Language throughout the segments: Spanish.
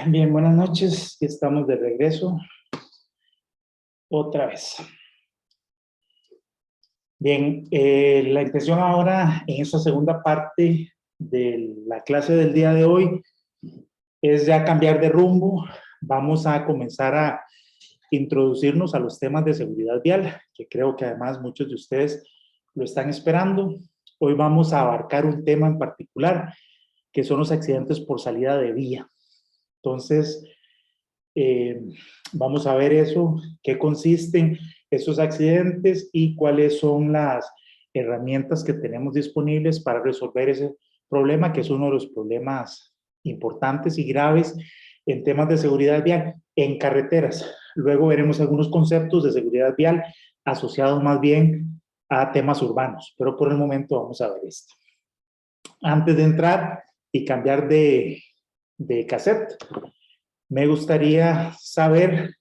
Bien, buenas noches. Ya estamos de regreso otra vez. Bien, la intención ahora en esta segunda parte de la clase del día de hoy es ya cambiar de rumbo. Vamos a comenzar a introducirnos a los temas de seguridad vial, que creo que además muchos de ustedes lo están esperando. Hoy vamos a abarcar un tema en particular, que son los accidentes por salida de vía. Entonces, Eh, vamos a ver eso, qué consisten esos accidentes y cuáles son las herramientas que tenemos disponibles para resolver ese problema, que es uno de los problemas importantes y graves en temas de seguridad vial en carreteras. Luego veremos algunos conceptos de seguridad vial asociados más bien a temas urbanos, pero por el momento vamos a ver esto. Antes de entrar y cambiar de cassette, me gustaría saber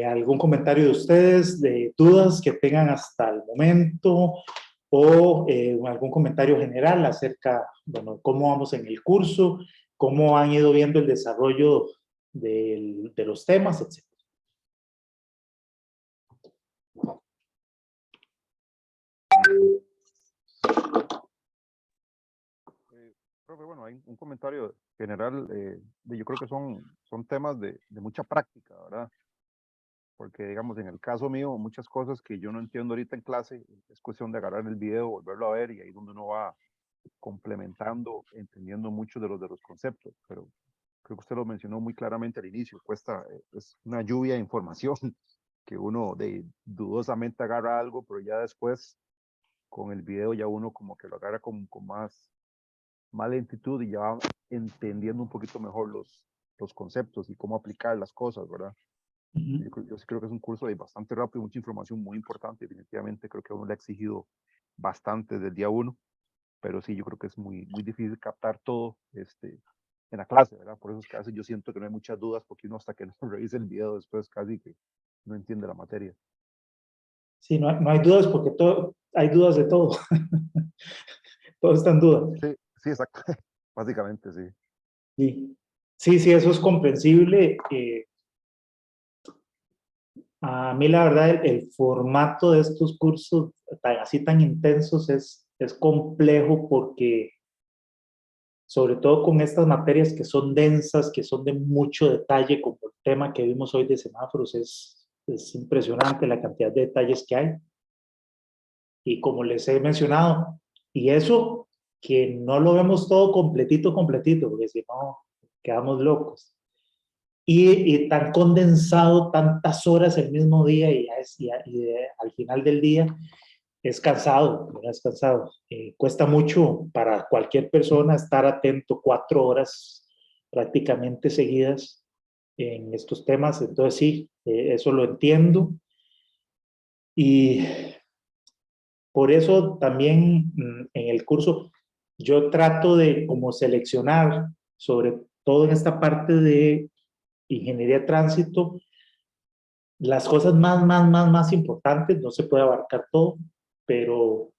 algún comentario de ustedes, de dudas que tengan hasta el momento o algún comentario general acerca, bueno, cómo vamos en el curso, cómo han ido viendo el desarrollo de los temas, etc. Profe, bueno, hay un comentario general. Yo creo que son temas de mucha práctica, ¿verdad? Porque, digamos, en el caso mío, muchas cosas que yo no entiendo ahorita en clase, es cuestión de agarrar el video, volverlo a ver y ahí es donde uno va complementando, entendiendo muchos de los conceptos. Pero creo que usted lo mencionó muy claramente al inicio, es una lluvia de información que uno dudosamente agarra algo, pero ya después con el video ya uno como que lo agarra con más lentitud y ya va entendiendo un poquito mejor los conceptos y cómo aplicar las cosas, ¿verdad? Yo sí creo que es un curso de bastante rápido, mucha información muy importante. Definitivamente creo que a uno le ha exigido bastante desde el día uno, pero sí, yo creo que es muy difícil captar todo en la clase, ¿verdad? Por eso es que a veces yo siento que no hay muchas dudas, porque uno hasta que no revise el video después casi que no entiende la materia. Sí, no hay dudas porque hay dudas de todo. Todo está en duda. Sí, sí, exacto. Básicamente, sí. Sí, sí, eso es comprensible. A mí la verdad el formato de estos cursos así tan intensos es complejo porque sobre todo con estas materias que son densas, que son de mucho detalle, como el tema que vimos hoy de semáforos, es impresionante la cantidad de detalles que hay. Y como les he mencionado, y eso que no lo vemos todo completito, completito, porque si no, quedamos locos. Y tan condensado, tantas horas el mismo día al final del día es cansado, ¿verdad? Es cansado. Cuesta mucho para cualquier persona estar atento 4 horas prácticamente seguidas en estos temas, entonces sí, eso lo entiendo y por eso también en el curso yo trato de como seleccionar, sobre todo en esta parte de ingeniería de tránsito, las cosas más importantes. No se puede abarcar todo, pero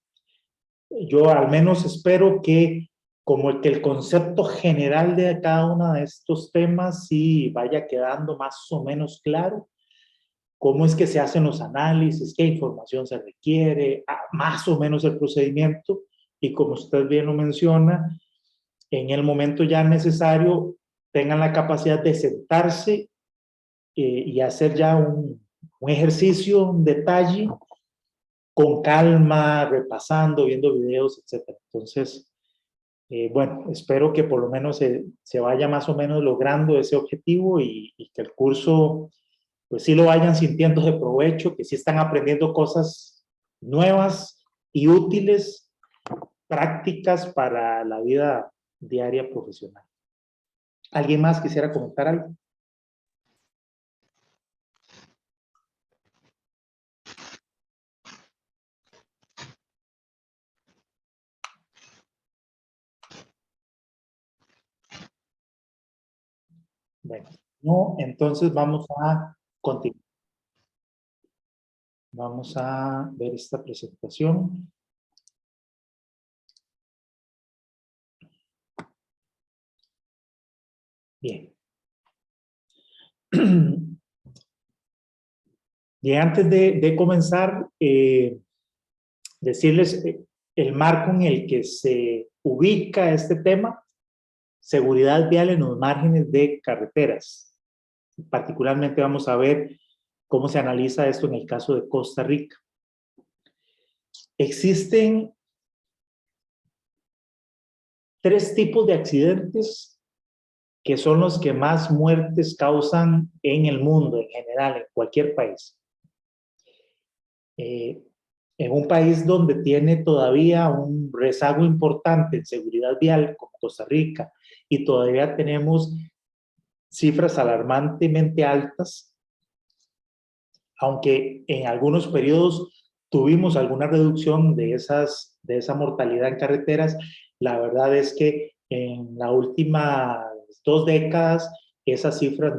yo al menos espero que como que el concepto general de cada uno de estos temas sí vaya quedando más o menos claro, cómo es que se hacen los análisis, qué información se requiere, más o menos el procedimiento, y como usted bien lo menciona, en el momento ya necesario tengan la capacidad de sentarse y hacer ya un ejercicio, un detalle, con calma, repasando, viendo videos, etcétera. Entonces, bueno, espero que por lo menos se vaya más o menos logrando ese objetivo y que el curso, pues sí lo vayan sintiendo de provecho, que sí están aprendiendo cosas nuevas y útiles, prácticas para la vida diaria profesional. ¿Alguien más quisiera comentar algo? Bueno, no, entonces vamos a continuar. Vamos a ver esta presentación. Bien. Y antes de comenzar, decirles el marco en el que se ubica este tema: seguridad vial en los márgenes de carreteras. Particularmente vamos a ver cómo se analiza esto en el caso de Costa Rica. Existen 3 tipos de accidentes que son los que más muertes causan en el mundo, en general, en cualquier país. En un país donde tiene todavía un rezago importante en seguridad vial, como Costa Rica, y todavía tenemos cifras alarmantemente altas, aunque en algunos periodos tuvimos alguna reducción de esa mortalidad en carreteras, la verdad es que en las últimas 2 décadas esas cifras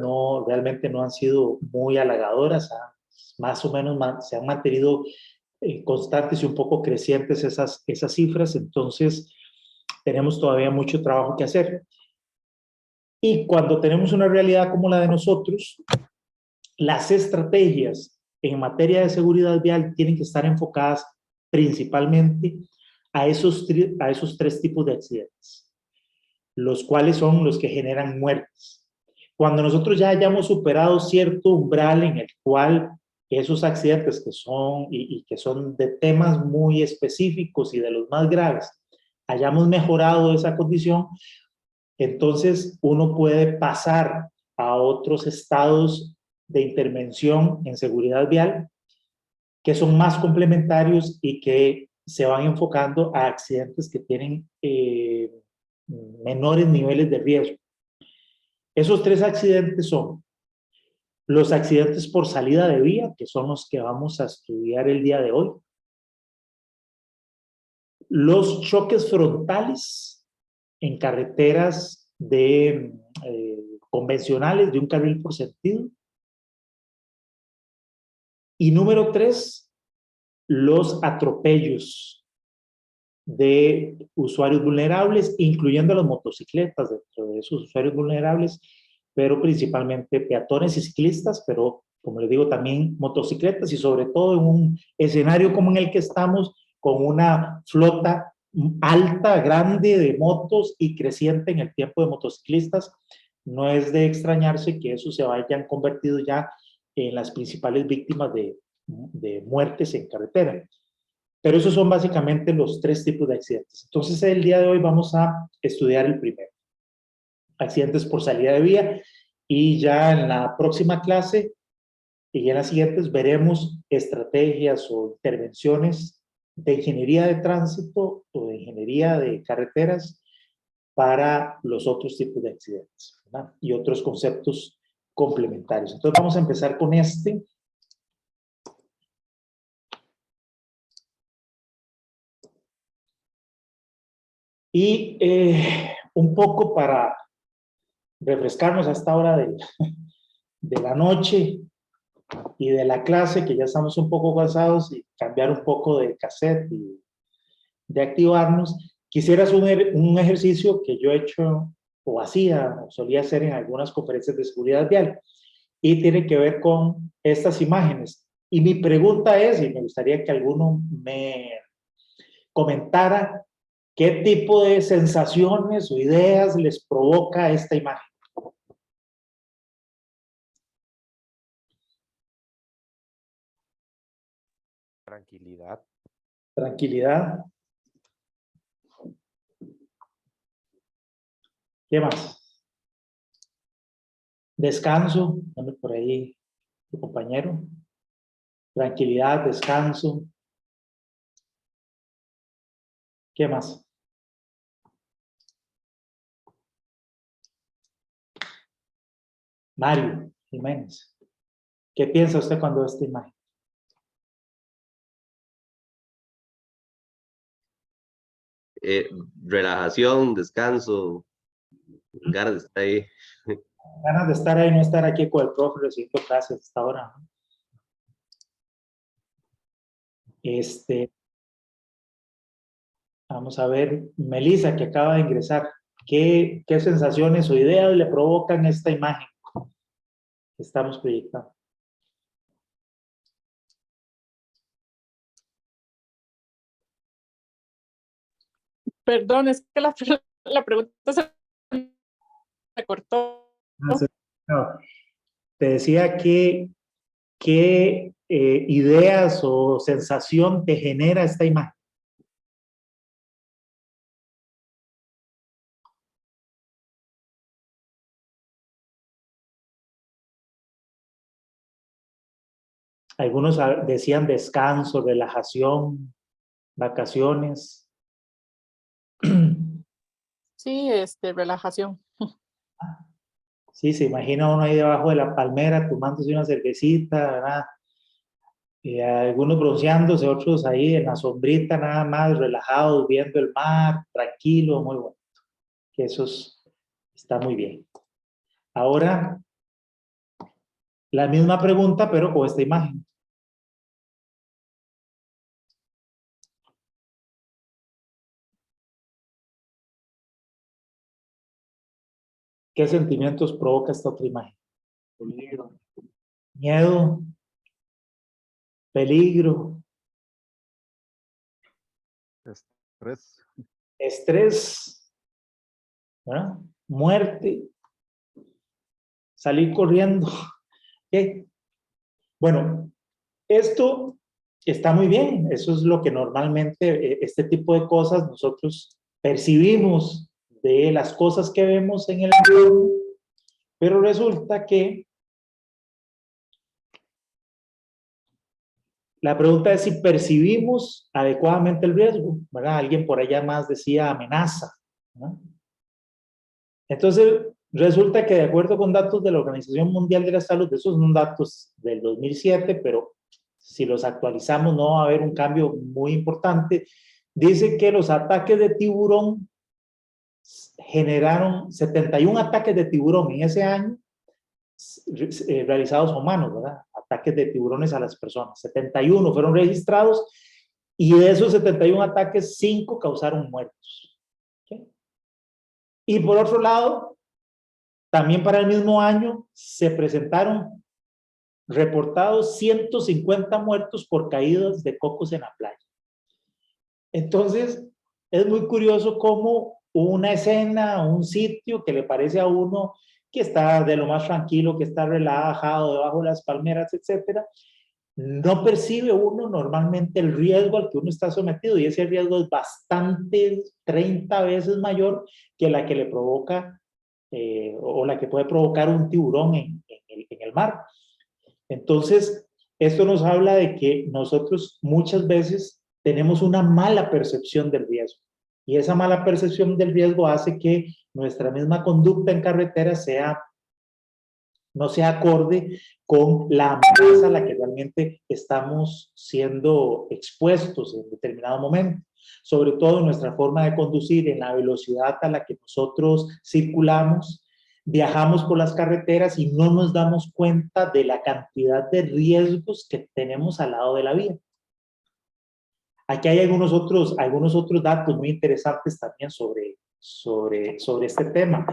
realmente no han sido muy halagadoras, más o menos se han mantenido constantes y un poco crecientes esas cifras. Entonces tenemos todavía mucho trabajo que hacer. Y cuando tenemos una realidad como la de nosotros, las estrategias en materia de seguridad vial tienen que estar enfocadas principalmente a esos 3 tipos de accidentes, los cuales son los que generan muertes. Cuando nosotros ya hayamos superado cierto umbral en el cual esos accidentes que son de temas muy específicos y de los más graves, hayamos mejorado esa condición, entonces uno puede pasar a otros estados de intervención en seguridad vial que son más complementarios y que se van enfocando a accidentes que tienen menores niveles de riesgo. Esos 3 accidentes son los accidentes por salida de vía, que son los que vamos a estudiar el día de hoy, los choques frontales en carreteras convencionales de un carril por sentido, y número 3, los atropellos de usuarios vulnerables, incluyendo las motocicletas dentro de esos usuarios vulnerables, pero principalmente peatones y ciclistas, pero como les digo, también motocicletas, y sobre todo en un escenario como en el que estamos, con una flota alta, grande de motos y creciente en el tiempo de motociclistas, no es de extrañarse que eso se vayan convertido ya en las principales víctimas de muertes en carretera. Pero esos son básicamente los 3 tipos de accidentes. Entonces, el día de hoy vamos a estudiar el primero: accidentes por salida de vía, y ya en la próxima clase y en las siguientes veremos estrategias o intervenciones de ingeniería de tránsito o de ingeniería de carreteras para los otros tipos de accidentes, ¿verdad? Y otros conceptos complementarios. Entonces vamos a empezar con este. Y un poco para refrescarnos a esta hora de la noche y de la clase, que ya estamos un poco cansados, y cambiar un poco de cassette y de activarnos, quisiera hacer un ejercicio que yo he hecho o hacía o solía hacer en algunas conferencias de seguridad vial, y tiene que ver con estas imágenes. Y mi pregunta es, y me gustaría que alguno me comentara qué tipo de sensaciones o ideas les provoca esta imagen. Tranquilidad. Tranquilidad. ¿Qué más? Descanso. Dame por ahí tu compañero. Tranquilidad, descanso. ¿Qué más? Mario Jiménez. ¿Qué piensa usted cuando ve esta imagen? Relajación, descanso, ganas de estar ahí. Ganas de estar ahí, no estar aquí con el profe recibiendo clases hasta ahora, ¿no? Vamos a ver, Melissa, que acaba de ingresar. ¿Qué sensaciones o ideas le provocan esta imagen que estamos proyectando? Perdón, es que la pregunta se me cortó. No, te decía que qué ideas o sensación te genera esta imagen. Algunos decían descanso, relajación, vacaciones. Sí, relajación. Sí, se imagina uno ahí debajo de la palmera tomándose una cervecita, ¿verdad? Y algunos bronceándose, otros ahí en la sombrita nada más, relajados, viendo el mar, tranquilo, muy bueno. Que está muy bien. Ahora, la misma pregunta, pero con esta imagen. ¿Qué sentimientos provoca esta otra imagen? Miedo, peligro, Estrés. estrés, ¿verdad? Muerte, salir corriendo. ¿Qué? Bueno, esto está muy bien. Eso es lo que normalmente este tipo de cosas nosotros percibimos de las cosas que vemos en el entorno, pero resulta que la pregunta es si percibimos adecuadamente el riesgo, ¿verdad? Alguien por allá más decía amenaza, ¿no? Entonces, resulta que de acuerdo con datos de la Organización Mundial de la Salud, esos son datos del 2007, pero si los actualizamos no va a haber un cambio muy importante. Dice que los ataques de tiburón generaron 71 ataques de tiburón en ese año realizados a humanos, ¿verdad? Ataques de tiburones a las personas. 71 fueron registrados y de esos 71 ataques, 5 causaron muertos. ¿Okay? Y por otro lado, también para el mismo año se presentaron reportados 150 muertos por caídas de cocos en la playa. Entonces, es muy curioso cómo una escena, un sitio que le parece a uno que está de lo más tranquilo, que está relajado debajo de las palmeras, etcétera, no percibe uno normalmente el riesgo al que uno está sometido y ese riesgo es bastante, 30 veces mayor que la que le provoca o la que puede provocar un tiburón en el mar. Entonces, esto nos habla de que nosotros muchas veces tenemos una mala percepción del riesgo y esa mala percepción del riesgo hace que nuestra misma conducta en carretera no sea acorde con la amenaza a la que realmente estamos siendo expuestos en determinado momento. Sobre todo en nuestra forma de conducir, en la velocidad a la que nosotros circulamos, viajamos por las carreteras y no nos damos cuenta de la cantidad de riesgos que tenemos al lado de la vía. Aquí hay algunos otros datos muy interesantes también sobre este tema.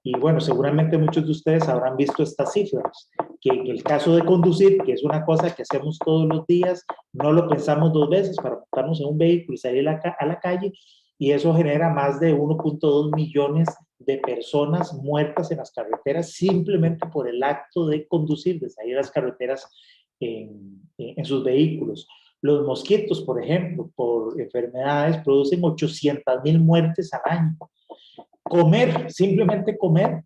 Y bueno, seguramente muchos de ustedes habrán visto estas cifras, que en el caso de conducir, que es una cosa que hacemos todos los días, no lo pensamos dos veces para montarnos en un vehículo y salir a la calle, y eso genera más de 1.2 millones de personas muertas en las carreteras simplemente por el acto de conducir, de salir a las carreteras en sus vehículos. Los mosquitos, por ejemplo, por enfermedades, producen 800,000 muertes al año. Comer, simplemente comer,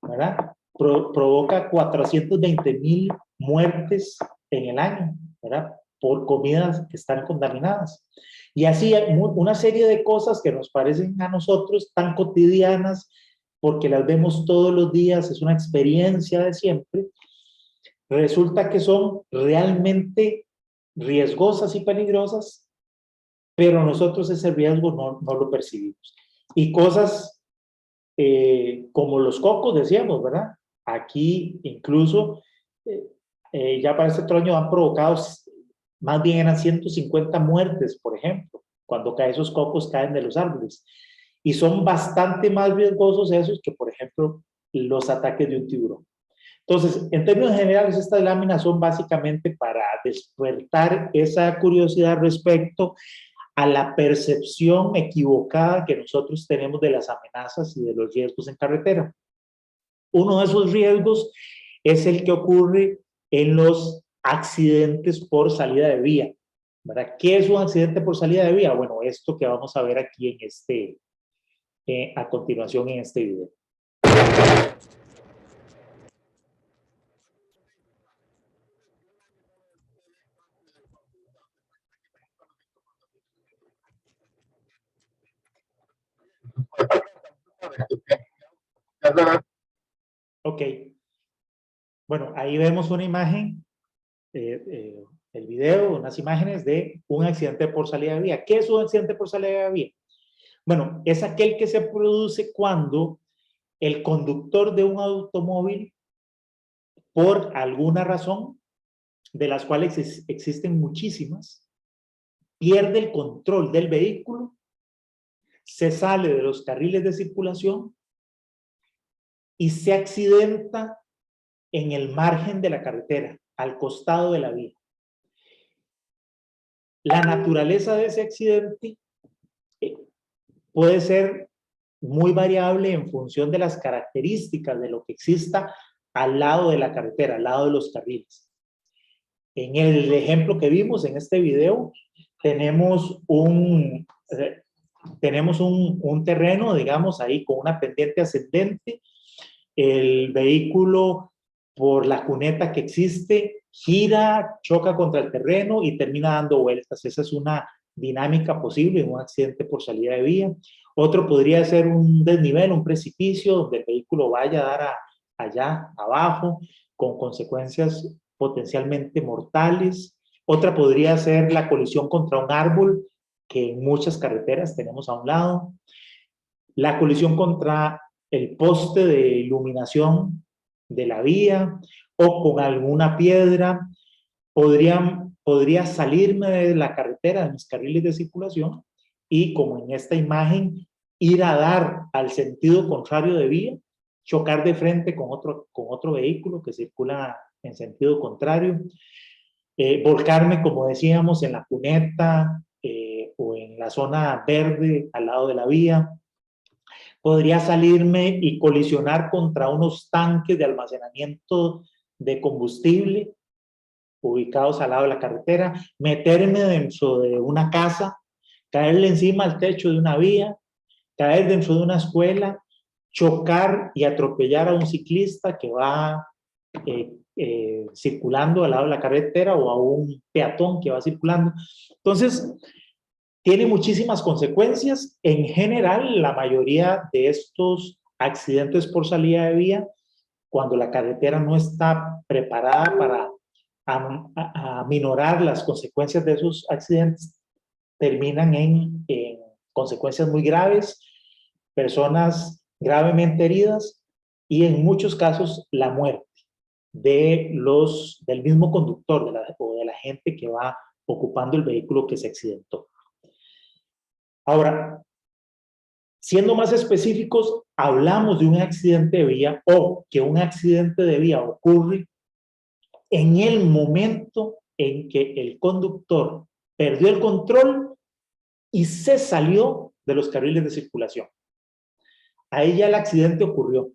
¿verdad? Provoca 420,000 muertes en el año, ¿verdad? Por comidas que están contaminadas. Y así hay una serie de cosas que nos parecen a nosotros tan cotidianas, porque las vemos todos los días, es una experiencia de siempre, resulta que son realmente riesgosas y peligrosas, pero nosotros ese riesgo no lo percibimos. Y cosas como los cocos, decíamos, ¿verdad? Aquí incluso ya para este otro año han provocado, más bien eran 150 muertes, por ejemplo, cuando esos cocos caen de los árboles. y son bastante más riesgosos esos que, por ejemplo, los ataques de un tiburón. Entonces, en términos generales, estas láminas son básicamente para despertar esa curiosidad respecto a la percepción equivocada que nosotros tenemos de las amenazas y de los riesgos en carretera. Uno de esos riesgos es el que ocurre en los accidentes por salida de vía, ¿verdad? ¿Qué es un accidente por salida de vía? Bueno, esto que vamos a ver aquí en a continuación en este video. Ok. Bueno, ahí vemos una imagen, el video, unas imágenes de un accidente por salida de vía. ¿Qué es un accidente por salida de vía? Bueno, es aquel que se produce cuando el conductor de un automóvil, por alguna razón, de las cuales existen muchísimas, pierde el control del vehículo, se sale de los carriles de circulación y se accidenta en el margen de la carretera, al costado de la vía. La naturaleza de ese accidente puede ser muy variable en función de las características de lo que exista al lado de la carretera, al lado de los carriles. En el ejemplo que vimos en este video, tenemos un terreno, digamos, ahí con una pendiente ascendente. El vehículo, por la cuneta que existe, gira, choca contra el terreno y termina dando vueltas. Esa es una dinámica posible en un accidente por salida de vía. Otro podría ser un desnivel, un precipicio, donde el vehículo vaya a dar allá abajo, con consecuencias potencialmente mortales. Otra podría ser la colisión contra un árbol, que en muchas carreteras tenemos a un lado. La colisión contra el poste de iluminación de la vía o con alguna piedra. Podría salirme de la carretera, de mis carriles de circulación, y como en esta imagen, ir a dar al sentido contrario de vía, chocar de frente con otro vehículo que circula en sentido contrario, volcarme, como decíamos, en la cuneta o en la zona verde al lado de la vía. Podría salirme y colisionar contra unos tanques de almacenamiento de combustible ubicados al lado de la carretera, meterme dentro de una casa, caerle encima al techo de una vía, caer dentro de una escuela, chocar y atropellar a un ciclista que va circulando al lado de la carretera o a un peatón que va circulando. Entonces, tiene muchísimas consecuencias. En general, la mayoría de estos accidentes por salida de vía, cuando la carretera no está preparada para aminorar las consecuencias de esos accidentes, terminan en consecuencias muy graves, personas gravemente heridas y en muchos casos la muerte del mismo conductor o de la gente que va ocupando el vehículo que se accidentó. Ahora, siendo más específicos, hablamos de un accidente de vía o que un accidente de vía ocurre en el momento en que el conductor perdió el control y se salió de los carriles de circulación. Ahí ya el accidente ocurrió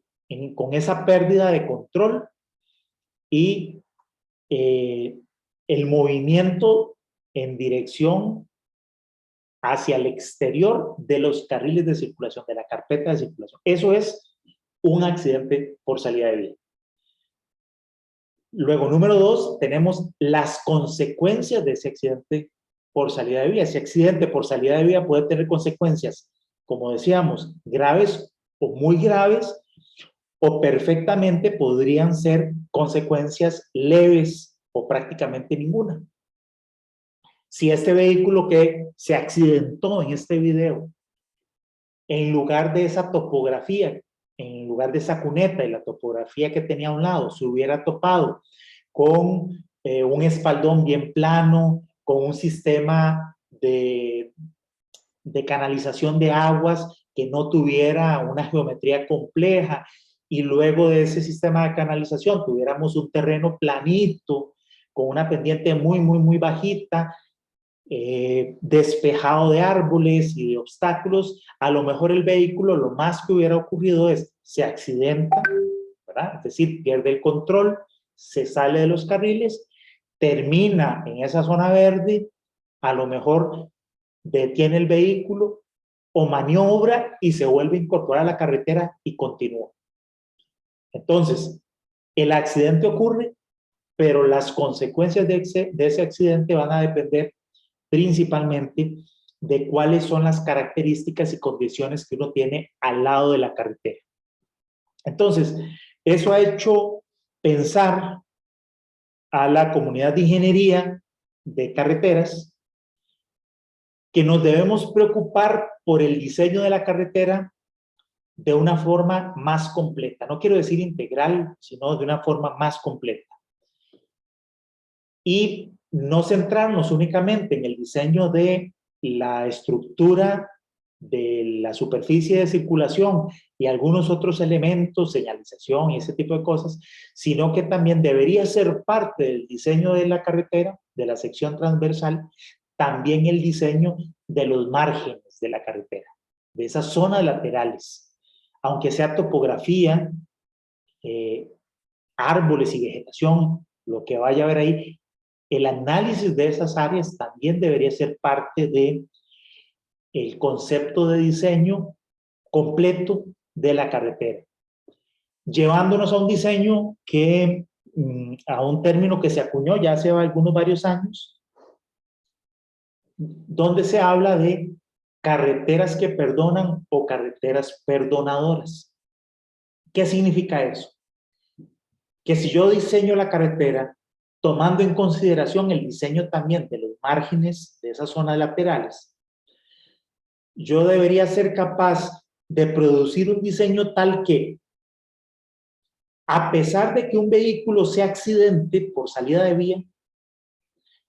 con esa pérdida de control y el movimiento en dirección hacia el exterior de los carriles de circulación, de la carpeta de circulación. Eso es un accidente por salida de vía. Luego, número 2, tenemos las consecuencias de ese accidente por salida de vía. Ese accidente por salida de vía puede tener consecuencias, como decíamos, graves o muy graves, o perfectamente podrían ser consecuencias leves o prácticamente ninguna. Si este vehículo que se accidentó en este video, en lugar de esa topografía, en lugar de esa cuneta y la topografía que tenía a un lado, se hubiera topado con un espaldón bien plano, con un sistema de canalización de aguas que no tuviera una geometría compleja, y luego de ese sistema de canalización tuviéramos un terreno planito, con una pendiente muy, muy, muy bajita, despejado de árboles y de obstáculos, a lo mejor el vehículo, lo más que hubiera ocurrido es, se accidenta, ¿verdad? Es decir, pierde el control, se sale de los carriles, termina en esa zona verde, a lo mejor detiene el vehículo o maniobra y se vuelve a incorporar a la carretera y continúa. Entonces, el accidente ocurre, pero las consecuencias de ese accidente van a depender principalmente de cuáles son las características y condiciones que uno tiene al lado de la carretera. Entonces, eso ha hecho pensar a la comunidad de ingeniería de carreteras que nos debemos preocupar por el diseño de la carretera de una forma más completa. No quiero decir integral, sino de una forma más completa. Y no centrarnos únicamente en el diseño de la estructura de la superficie de circulación y algunos otros elementos, señalización y ese tipo de cosas, sino que también debería ser parte del diseño de la carretera, de la sección transversal, también el diseño de los márgenes de la carretera, de esas zonas laterales. Aunque sea topografía, árboles y vegetación, lo que vaya a haber ahí, el análisis de esas áreas también debería ser parte de el concepto de diseño completo de la carretera, llevándonos a un diseño que, a un término que se acuñó ya hace varios años, donde se habla de carreteras que perdonan o carreteras perdonadoras. ¿Qué significa eso? Que si yo diseño la carretera, tomando en consideración el diseño también de los márgenes de esas zonas laterales, yo debería ser capaz de producir un diseño tal que, a pesar de que un vehículo sea accidente por salida de vía,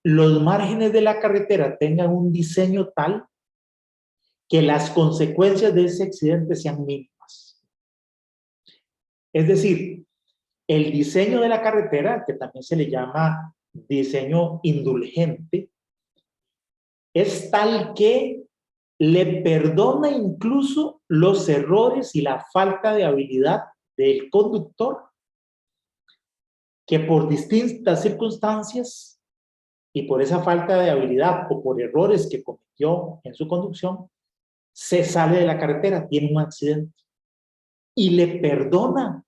los márgenes de la carretera tengan un diseño tal que las consecuencias de ese accidente sean mínimas. Es decir, el diseño de la carretera, que también se le llama diseño indulgente, es tal que le perdona incluso los errores y la falta de habilidad del conductor, que por distintas circunstancias y por esa falta de habilidad o por errores que cometió en su conducción, se sale de la carretera, tiene un accidente y le perdona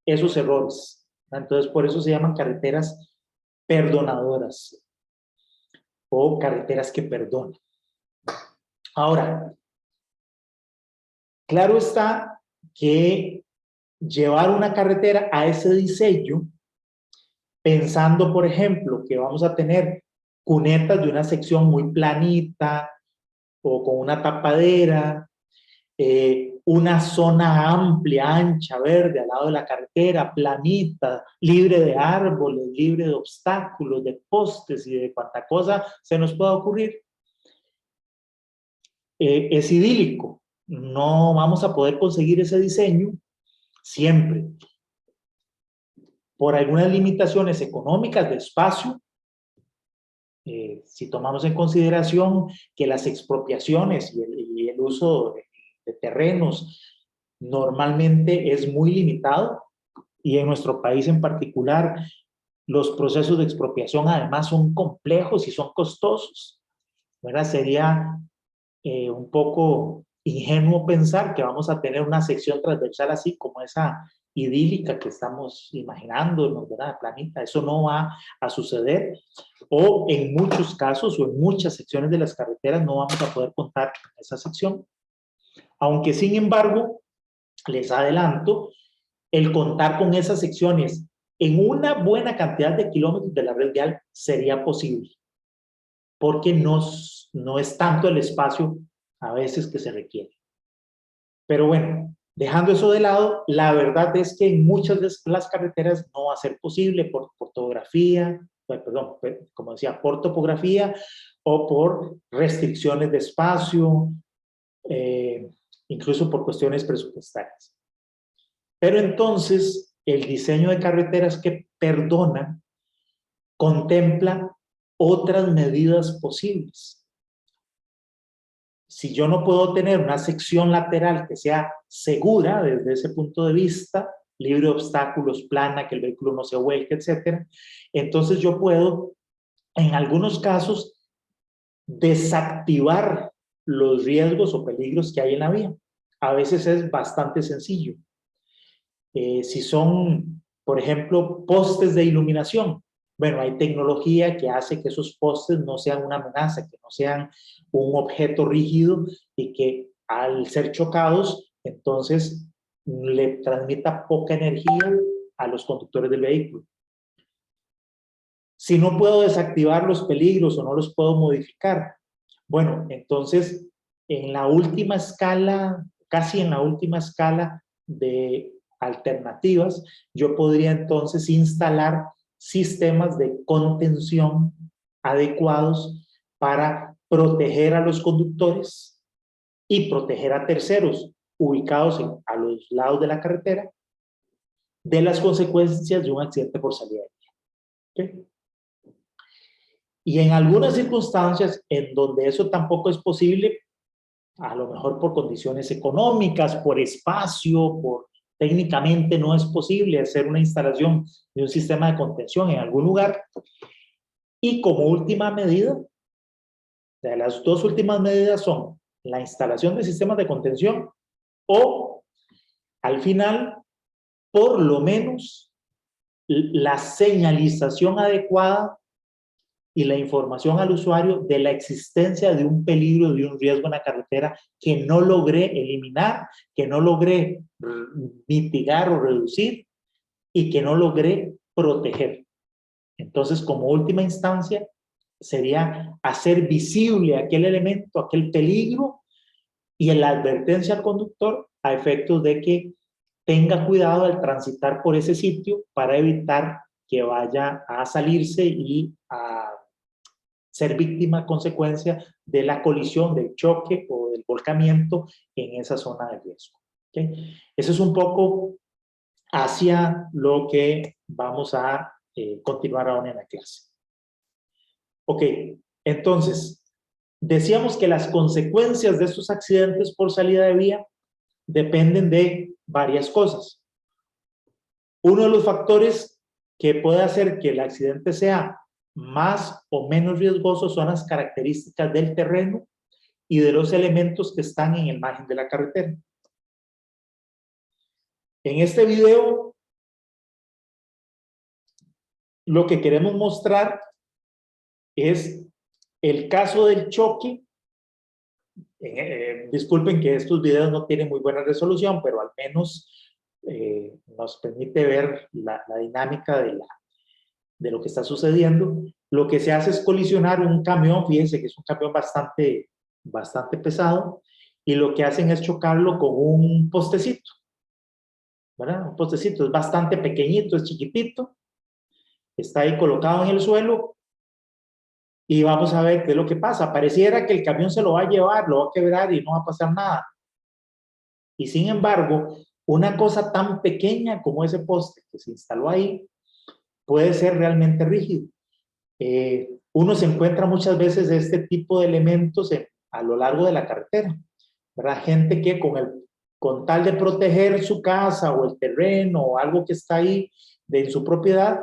esos errores. Entonces, por eso se llaman carreteras perdonadoras o carreteras que perdonan. Ahora, claro está que llevar una carretera a ese diseño, pensando, por ejemplo, que vamos a tener cunetas de una sección muy planita o con una tapadera, una zona amplia, ancha, verde, al lado de la carretera, planita, libre de árboles, libre de obstáculos, de postes y de cuanta cosa se nos pueda ocurrir, es idílico. No vamos a poder conseguir ese diseño siempre. Por algunas limitaciones económicas de espacio, si tomamos en consideración que las expropiaciones y el uso de terrenos normalmente es muy limitado, y en nuestro país en particular los procesos de expropiación además son complejos y son costosos, ¿verdad? Sería un poco ingenuo pensar que vamos a tener una sección transversal así como esa idílica que estamos imaginándonos, ¿verdad? Planita, eso no va a suceder, o en muchos casos o en muchas secciones de las carreteras no vamos a poder contar con esa sección, aunque sin embargo, les adelanto, el contar con esas secciones en una buena cantidad de kilómetros de la red vial sería posible, porque no es tanto el espacio a veces que se requiere. Pero bueno, dejando eso de lado, la verdad es que en muchas de las carreteras no va a ser posible por topografía, como decía, por topografía o por restricciones de espacio, incluso por cuestiones presupuestarias. Pero entonces, el diseño de carreteras que perdona contempla otras medidas posibles. Si yo no puedo tener una sección lateral que sea segura desde ese punto de vista, libre de obstáculos, plana, que el vehículo no se vuelque, etcétera, entonces yo puedo, en algunos casos, desactivar los riesgos o peligros que hay en la vía. A veces es bastante sencillo. Si son, por ejemplo, postes de iluminación, bueno, hay tecnología que hace que esos postes no sean una amenaza, que no sean un objeto rígido y que al ser chocados, entonces le transmita poca energía a los conductores del vehículo. Si no puedo desactivar los peligros o no los puedo modificar, bueno, entonces en la última escala, casi en la última escala de alternativas, yo podría entonces instalar sistemas de contención adecuados para proteger a los conductores y proteger a terceros ubicados a los lados de la carretera de las consecuencias de un accidente por salida de vía. ¿Okay? Y en algunas circunstancias en donde eso tampoco es posible, a lo mejor por condiciones económicas, por espacio, por técnicamente no es posible hacer una instalación de un sistema de contención en algún lugar. Y como última medida, las dos últimas medidas son la instalación de sistemas de contención o, al final, por lo menos, la señalización adecuada y la información al usuario de la existencia de un peligro, de un riesgo en la carretera que no logré eliminar, que no logré mitigar o reducir y que no logré proteger. Entonces, como última instancia, sería hacer visible aquel elemento, aquel peligro y la advertencia al conductor a efectos de que tenga cuidado al transitar por ese sitio para evitar que vaya a salirse y a ser víctima, consecuencia de la colisión, del choque o del volcamiento en esa zona de riesgo. ¿Okay? Eso es un poco hacia lo que vamos a continuar ahora en la clase. Ok, entonces, decíamos que las consecuencias de estos accidentes por salida de vía dependen de varias cosas. Uno de los factores que puede hacer que el accidente sea más o menos riesgoso son las características del terreno y de los elementos que están en el margen de la carretera. En este video, lo que queremos mostrar es el caso del choque. Disculpen que estos videos no tienen muy buena resolución, pero al menos nos permite ver la dinámica de lo que está sucediendo. Lo que se hace es colisionar un camión, fíjense que es un camión bastante pesado, y lo que hacen es chocarlo con un postecito, ¿verdad? Un postecito es bastante pequeñito, es chiquitito, está ahí colocado en el suelo, y vamos a ver qué es lo que pasa. Pareciera que el camión se lo va a llevar, lo va a quebrar y no va a pasar nada. Y sin embargo, una cosa tan pequeña como ese poste que se instaló ahí, puede ser realmente rígido. Uno se encuentra muchas veces este tipo de elementos a lo largo de la carretera, ¿verdad? Gente que con tal de proteger su casa o el terreno o algo que está ahí en su propiedad,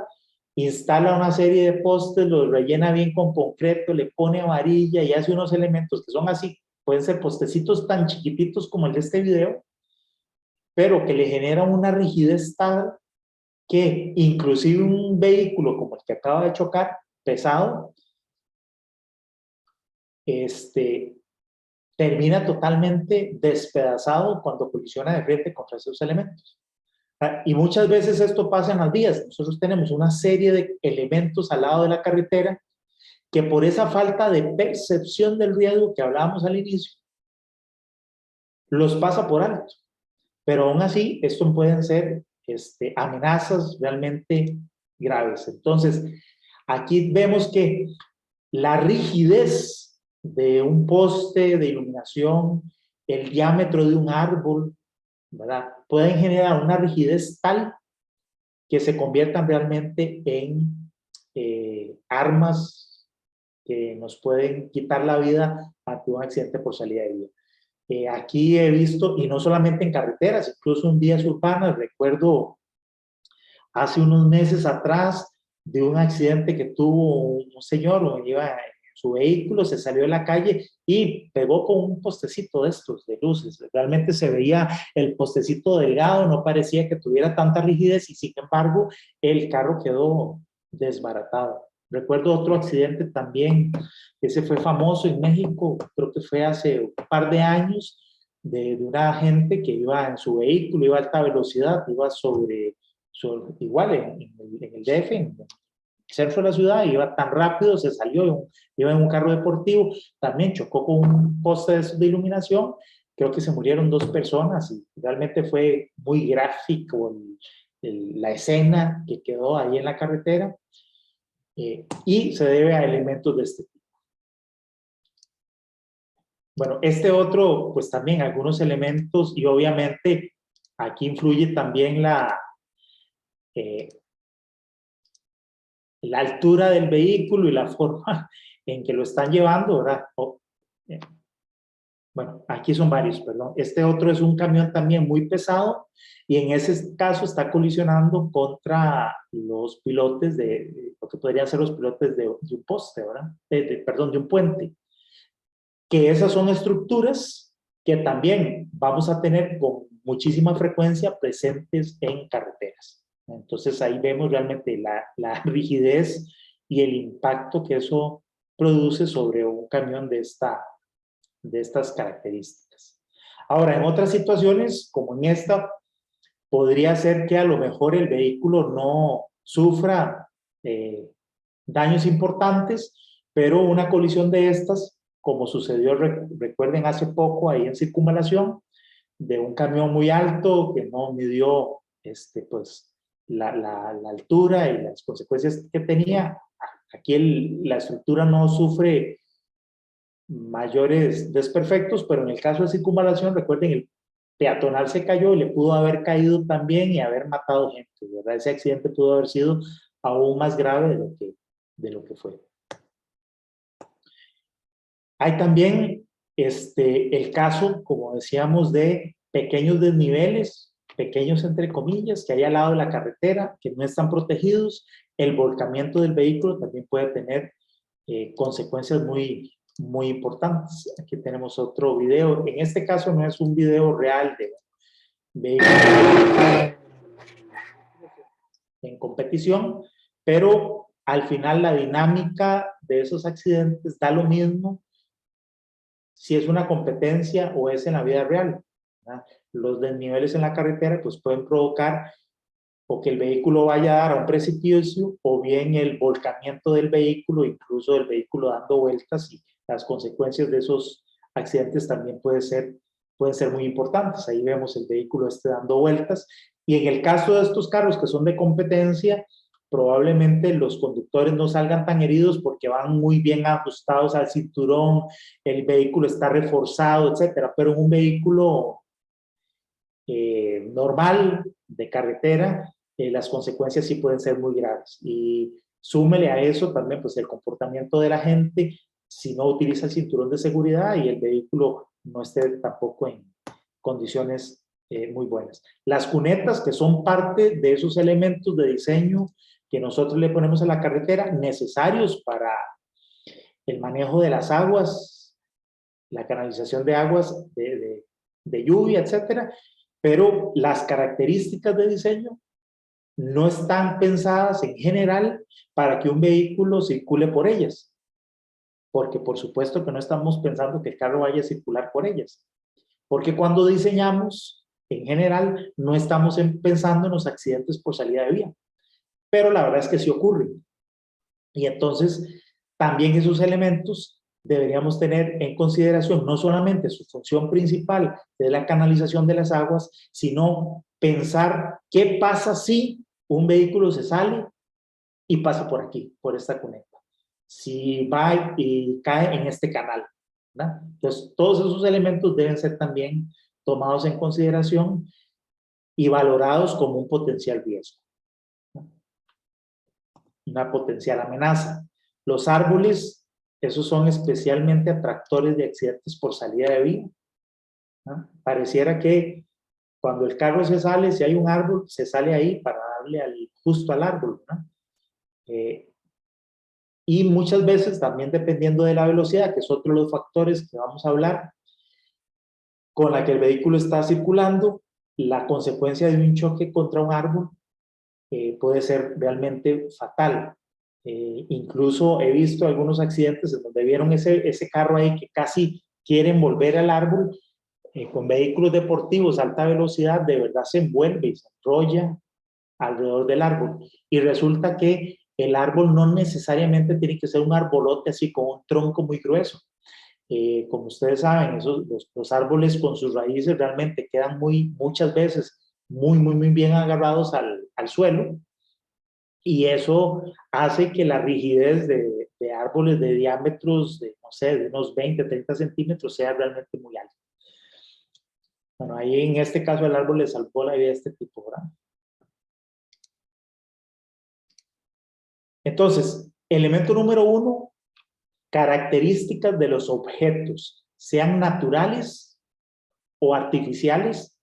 instala una serie de postes, los rellena bien con concreto, le pone varilla y hace unos elementos que son así, pueden ser postecitos tan chiquititos como el de este video, pero que le generan una rigidez tal que inclusive un vehículo como el que acaba de chocar, pesado, termina totalmente despedazado cuando colisiona de frente contra esos elementos. Y muchas veces esto pasa en las vías. Nosotros tenemos una serie de elementos al lado de la carretera que por esa falta de percepción del riesgo que hablábamos al inicio, los pasa por alto. Pero aún así, estos pueden ser amenazas realmente graves. Entonces, aquí vemos que la rigidez de un poste de iluminación el diámetro de un árbol, ¿verdad? Pueden generar una rigidez tal que se conviertan realmente en armas que nos pueden quitar la vida ante un accidente por salida de vía. Aquí he visto, y no solamente en carreteras, incluso en vías urbanas, recuerdo hace unos meses atrás de un accidente que tuvo un señor, iba en su vehículo, se salió de la calle y pegó con un postecito de estos, de luces. Realmente se veía el postecito delgado, no parecía que tuviera tanta rigidez y sin embargo el carro quedó desbaratado. Recuerdo otro accidente también, ese fue famoso en México, creo que fue hace un par de años, de una gente que iba en su vehículo, iba a alta velocidad, iba igual en el DF, en el centro de la ciudad, iba tan rápido, se salió, iba en un carro deportivo, también chocó con un poste de iluminación, creo que se murieron 2 personas y realmente fue muy gráfico la escena que quedó ahí en la carretera y se debe a elementos de este tipo. Bueno, este otro, pues también algunos elementos y obviamente aquí influye también la altura del vehículo y la forma en que lo están llevando, ¿verdad? Bueno, aquí son varios, perdón. Este otro es un camión también muy pesado y en ese caso está colisionando contra los pilotes de lo que podrían ser los pilotes de un poste, ¿verdad? Perdón, de un puente. Que esas son estructuras que también vamos a tener con muchísima frecuencia presentes en carreteras. Entonces ahí vemos realmente la rigidez y el impacto que eso produce sobre un camión de estas características. Ahora, en otras situaciones, como en esta, podría ser que a lo mejor el vehículo no sufra daños importantes, pero una colisión de estas, como sucedió, recuerden, hace poco ahí en Circunvalación, de un camión muy alto que no midió pues, la altura y las consecuencias que tenía. Aquí la estructura no sufre mayores desperfectos, pero en el caso de Circunvalación, recuerden, el peatonal se cayó y le pudo haber caído también y haber matado gente, ¿verdad? Ese accidente pudo haber sido aún más grave de lo que fue. Hay también el caso, como decíamos, de pequeños desniveles, pequeños entre comillas, que hay al lado de la carretera, que no están protegidos. El volcamiento del vehículo también puede tener consecuencias muy, muy importantes. Aquí tenemos otro video. En este caso no es un video real de vehículos en competición, pero al final la dinámica de esos accidentes da lo mismo si es una competencia o es en la vida real, ¿verdad? Los desniveles en la carretera pues pueden provocar o que el vehículo vaya a dar a un precipicio o bien el volcamiento del vehículo, incluso el vehículo dando vueltas, y las consecuencias de esos accidentes también pueden ser muy importantes. Ahí vemos el vehículo dando vueltas y en el caso de estos carros que son de competencia, probablemente los conductores no salgan tan heridos porque van muy bien ajustados al cinturón, el vehículo está reforzado, etcétera, pero en un vehículo normal de carretera, las consecuencias sí pueden ser muy graves. Y súmele a eso también pues el comportamiento de la gente si no utiliza el cinturón de seguridad y el vehículo no esté tampoco en condiciones muy buenas. Las cunetas, que son parte de esos elementos de diseño que nosotros le ponemos a la carretera, necesarios para el manejo de las aguas, la canalización de aguas de lluvia, etcétera, pero las características de diseño no están pensadas en general para que un vehículo circule por ellas, porque por supuesto que no estamos pensando que el carro vaya a circular por ellas, porque cuando diseñamos, en general, no estamos pensando en los accidentes por salida de vía, pero la verdad es que sí ocurren. Y entonces, también esos elementos deberíamos tener en consideración no solamente su función principal de la canalización de las aguas, sino pensar qué pasa si un vehículo se sale y pasa por aquí, por esta cuneta. Si va y cae en este canal, ¿verdad? Entonces, todos esos elementos deben ser también tomados en consideración y valorados como un potencial riesgo, ¿no? Una potencial amenaza. Los árboles, esos son especialmente atractores de accidentes por salida de vía, ¿no? Pareciera que cuando el carro se sale, si hay un árbol, se sale ahí para darle justo al árbol, ¿no? Y muchas veces también dependiendo de la velocidad, que es otro de los factores que vamos a hablar, con la que el vehículo está circulando, la consecuencia de un choque contra un árbol puede ser realmente fatal. Incluso he visto algunos accidentes en donde vieron ese carro ahí que casi quieren volver al árbol, con vehículos deportivos a alta velocidad, de verdad se envuelve y se enrolla alrededor del árbol. Y resulta que el árbol no necesariamente tiene que ser un arbolote así con un tronco muy grueso. Como ustedes saben, los árboles con sus raíces realmente quedan muchas veces muy bien agarrados al suelo, y eso hace que la rigidez de árboles de diámetros de, no sé, de unos 20, 30 centímetros sea realmente muy alta. Bueno, ahí en este caso el árbol le salvó la vida a este tipo, ¿verdad? Entonces, elemento número 1, características de los objetos, sean naturales o artificiales,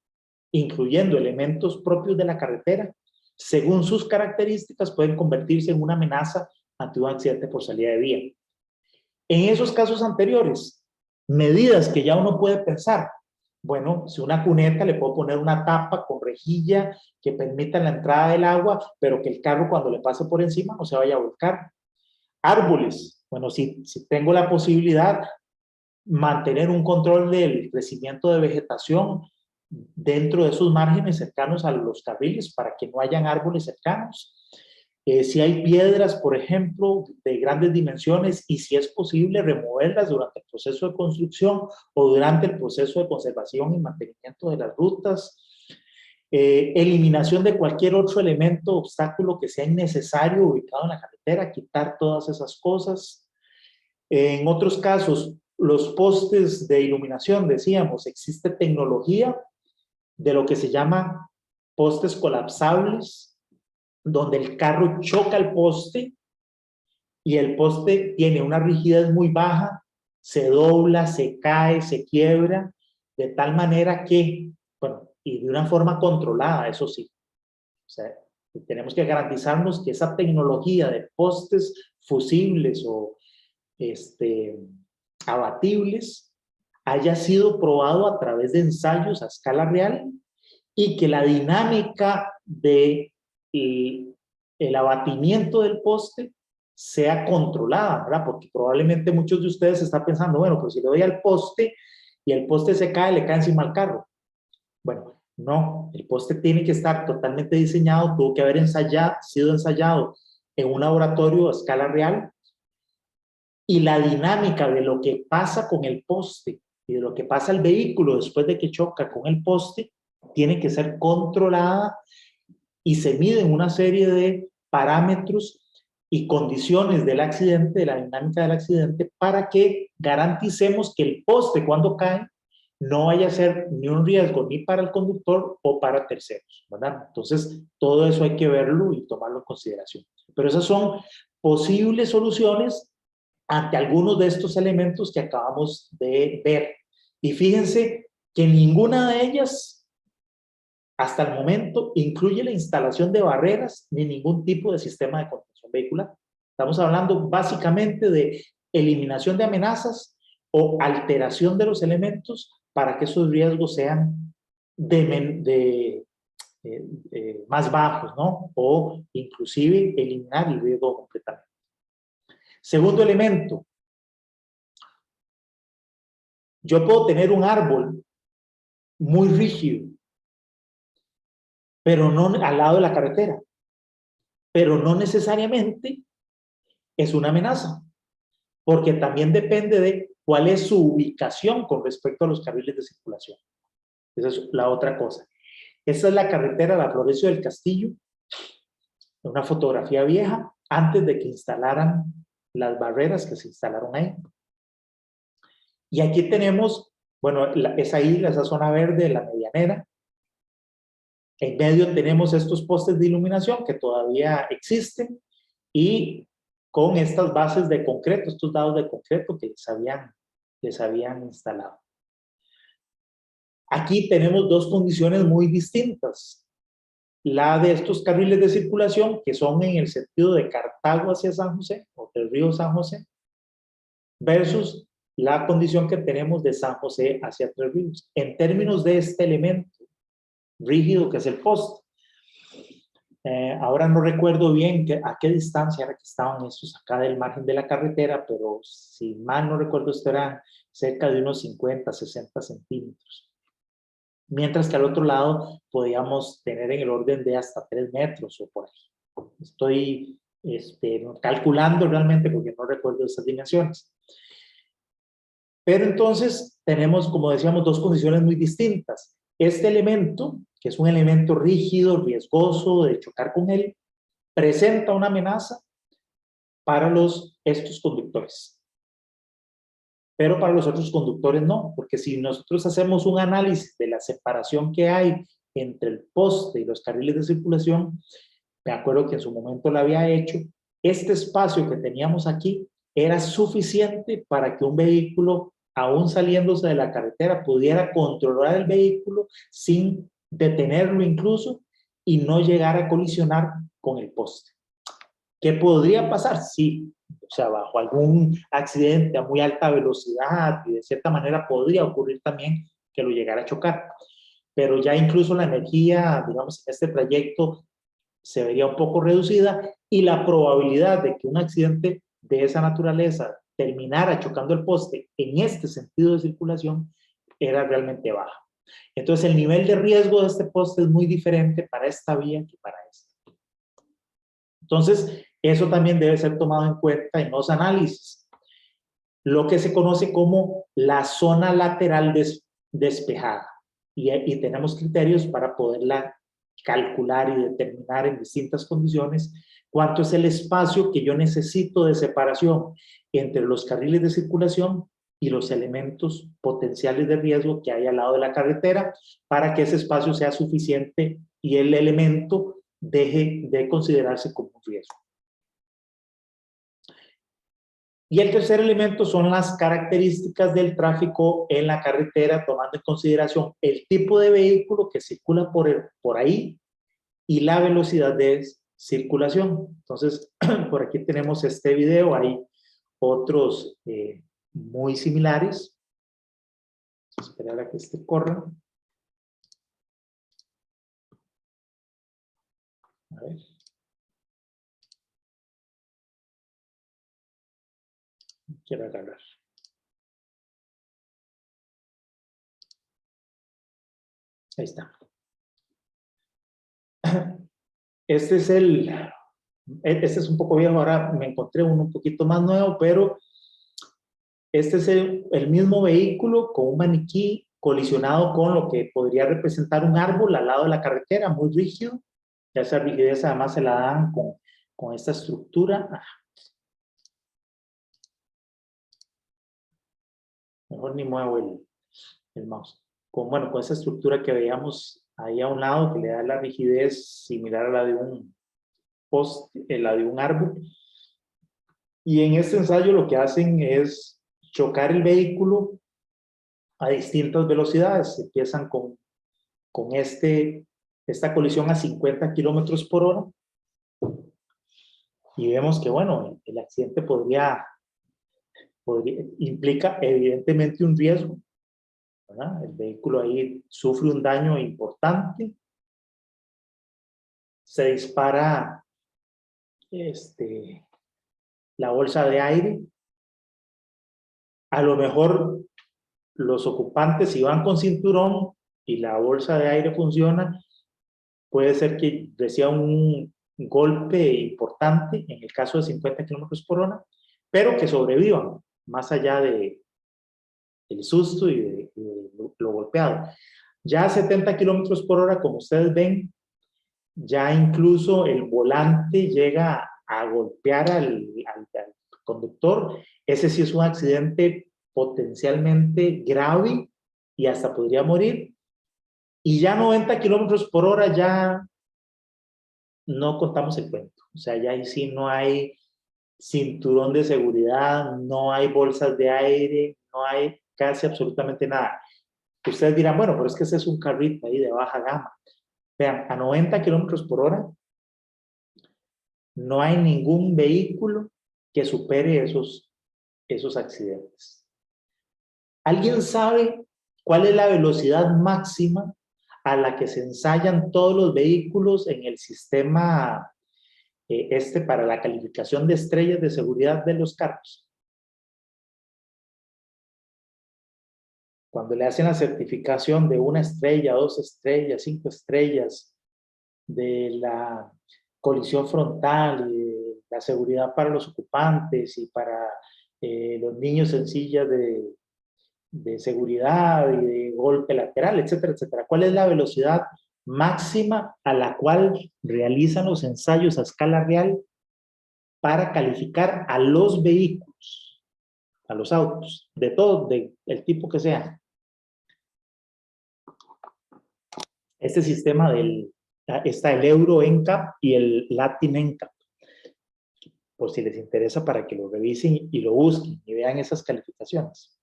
incluyendo elementos propios de la carretera, según sus características pueden convertirse en una amenaza ante un accidente por salida de vía. En esos casos anteriores, medidas que ya uno puede pensar, bueno, si una cuneta le puedo poner una tapa con rejilla que permita la entrada del agua, pero que el carro cuando le pase por encima no se vaya a volcar. Árboles, bueno, si tengo la posibilidad, mantener un control del crecimiento de vegetación dentro de esos márgenes cercanos a los carriles para que no hayan árboles cercanos. Si hay piedras, por ejemplo, de grandes dimensiones, y si es posible removerlas durante el proceso de construcción o durante el proceso de conservación y mantenimiento de las rutas. Eliminación de cualquier otro elemento, obstáculo que sea innecesario ubicado en la carretera, quitar todas esas cosas. En otros casos, los postes de iluminación, decíamos, existe tecnología de lo que se llama postes colapsables, donde el carro choca el poste y el poste tiene una rigidez muy baja, se dobla, se cae, se quiebra, de tal manera que, bueno, y de una forma controlada, eso sí. O sea, tenemos que garantizarnos que esa tecnología de postes fusibles o abatibles haya sido probado a través de ensayos a escala real y que la dinámica de el abatimiento del poste sea controlada, ¿verdad? Porque probablemente muchos de ustedes están pensando, bueno, pues si le doy al poste y el poste se cae, le cae encima al carro. Bueno, no, el poste tiene que estar totalmente diseñado, tuvo que haber sido ensayado en un laboratorio a escala real, y la dinámica de lo que pasa con el poste y de lo que pasa al vehículo después de que choca con el poste tiene que ser controlada y se miden una serie de parámetros y condiciones del accidente, de la dinámica del accidente, para que garanticemos que el poste cuando cae no vaya a ser ni un riesgo ni para el conductor o para terceros, ¿verdad? Entonces, todo eso hay que verlo y tomarlo en consideración. Pero esas son posibles soluciones ante algunos de estos elementos que acabamos de ver. Y fíjense que ninguna de ellas, hasta el momento, incluye la instalación de barreras ni ningún tipo de sistema de contención vehicular. Estamos hablando básicamente de eliminación de amenazas o alteración de los elementos para que esos riesgos sean más bajos, ¿no? O inclusive eliminar el riesgo completamente. Segundo elemento, yo puedo tener un árbol muy rígido, pero no al lado de la carretera, pero no necesariamente es una amenaza, porque también depende de cuál es su ubicación con respecto a los carriles de circulación. Esa es la otra cosa. Esta es la carretera La Florencio del Castillo, una fotografía vieja, antes de que instalaran las barreras que se instalaron ahí. Y aquí tenemos, bueno, esa isla, esa zona verde, la medianera. En medio tenemos estos postes de iluminación que todavía existen y con estas bases de concreto, estos dados de concreto que les habían instalado. Aquí tenemos dos condiciones muy distintas. La de estos carriles de circulación, que son en el sentido de Cartago hacia San José, o del río San José, versus la condición que tenemos de San José hacia Tres Ríos. En términos de este elemento rígido que es el poste. Ahora no recuerdo bien a qué distancia era que estaban estos acá del margen de la carretera, pero si mal no recuerdo, esto era cerca de unos 50, 60 centímetros. Mientras que al otro lado podíamos tener en el orden de hasta 3 metros o por ahí. Estoy calculando realmente porque no recuerdo esas dimensiones. Pero entonces tenemos, como decíamos, dos condiciones muy distintas. Este elemento, que es un elemento rígido, riesgoso de chocar con él, presenta una amenaza para estos conductores. Pero para los otros conductores no, porque si nosotros hacemos un análisis de la separación que hay entre el poste y los carriles de circulación, me acuerdo que en su momento lo había hecho, este espacio que teníamos aquí era suficiente para que un vehículo, aún saliéndose de la carretera, pudiera controlar el vehículo sin detenerlo incluso y no llegar a colisionar con el poste. ¿Qué podría pasar? Sí, o sea, bajo algún accidente a muy alta velocidad y de cierta manera podría ocurrir también que lo llegara a chocar. Pero ya incluso la energía, digamos, en este trayecto se vería un poco reducida y la probabilidad de que un accidente de esa naturaleza terminara chocando el poste en este sentido de circulación era realmente baja. Entonces el nivel de riesgo de este poste es muy diferente para esta vía que para esta. Entonces eso también debe ser tomado en cuenta en los análisis. Lo que se conoce como la zona lateral despejada. Y tenemos criterios para poderla calcular y determinar en distintas condiciones cuánto es el espacio que yo necesito de separación entre los carriles de circulación y los elementos potenciales de riesgo que hay al lado de la carretera para que ese espacio sea suficiente y el elemento deje de considerarse como un riesgo. Y el tercer elemento son las características del tráfico en la carretera, tomando en consideración el tipo de vehículo que circula por ahí y la velocidad de circulación. Entonces, por aquí tenemos este video, hay otros muy similares. Vamos a esperar a que este corra. A ver. Quiero agarrar. Ahí está. Este es un poco viejo, ahora me encontré uno un poquito más nuevo, pero este es el mismo vehículo con un maniquí colisionado con lo que podría representar un árbol al lado de la carretera, muy rígido. Ya esa rigidez además se la dan con esta estructura. Mejor ni muevo el mouse. Con esa estructura que veíamos ahí a un lado, que le da la rigidez similar a la de un poste, la de un árbol. Y en este ensayo lo que hacen es chocar el vehículo a distintas velocidades. Empiezan con esta colisión a 50 kilómetros por hora. Y vemos que, bueno, el accidente implica evidentemente un riesgo, ¿verdad? El vehículo ahí sufre un daño importante. Se dispara la bolsa de aire. A lo mejor los ocupantes, si van con cinturón y la bolsa de aire funciona, puede ser que reciba un golpe importante, en el caso de 50 kilómetros por hora, pero que sobrevivan, más allá del susto y de lo golpeado. Ya a 70 kilómetros por hora, como ustedes ven, ya incluso el volante llega a golpear al conductor. Ese sí es un accidente potencialmente grave y hasta podría morir. Y ya 90 kilómetros por hora ya no contamos el cuento. O sea, ya ahí sí no hay cinturón de seguridad, no hay bolsas de aire, no hay casi absolutamente nada. Ustedes dirán, bueno, pero es que ese es un carrito ahí de baja gama. Vean, a 90 kilómetros por hora no hay ningún vehículo que supere esos accidentes. ¿Alguien sabe cuál es la velocidad máxima a la que se ensayan todos los vehículos en el sistema para la calificación de estrellas de seguridad de los carros? Cuando le hacen la certificación de 1 estrella, 2 estrellas, 5 estrellas, de la colisión frontal, y la seguridad para los ocupantes y para los niños en sillas de seguridad y de golpe lateral, etcétera, etcétera. ¿Cuál es la velocidad máxima a la cual realizan los ensayos a escala real para calificar a los vehículos, a los autos, de todo, del tipo que sea? Este sistema está el Euro NCAP y el Latin NCAP, por si les interesa, para que lo revisen y lo busquen y vean esas calificaciones.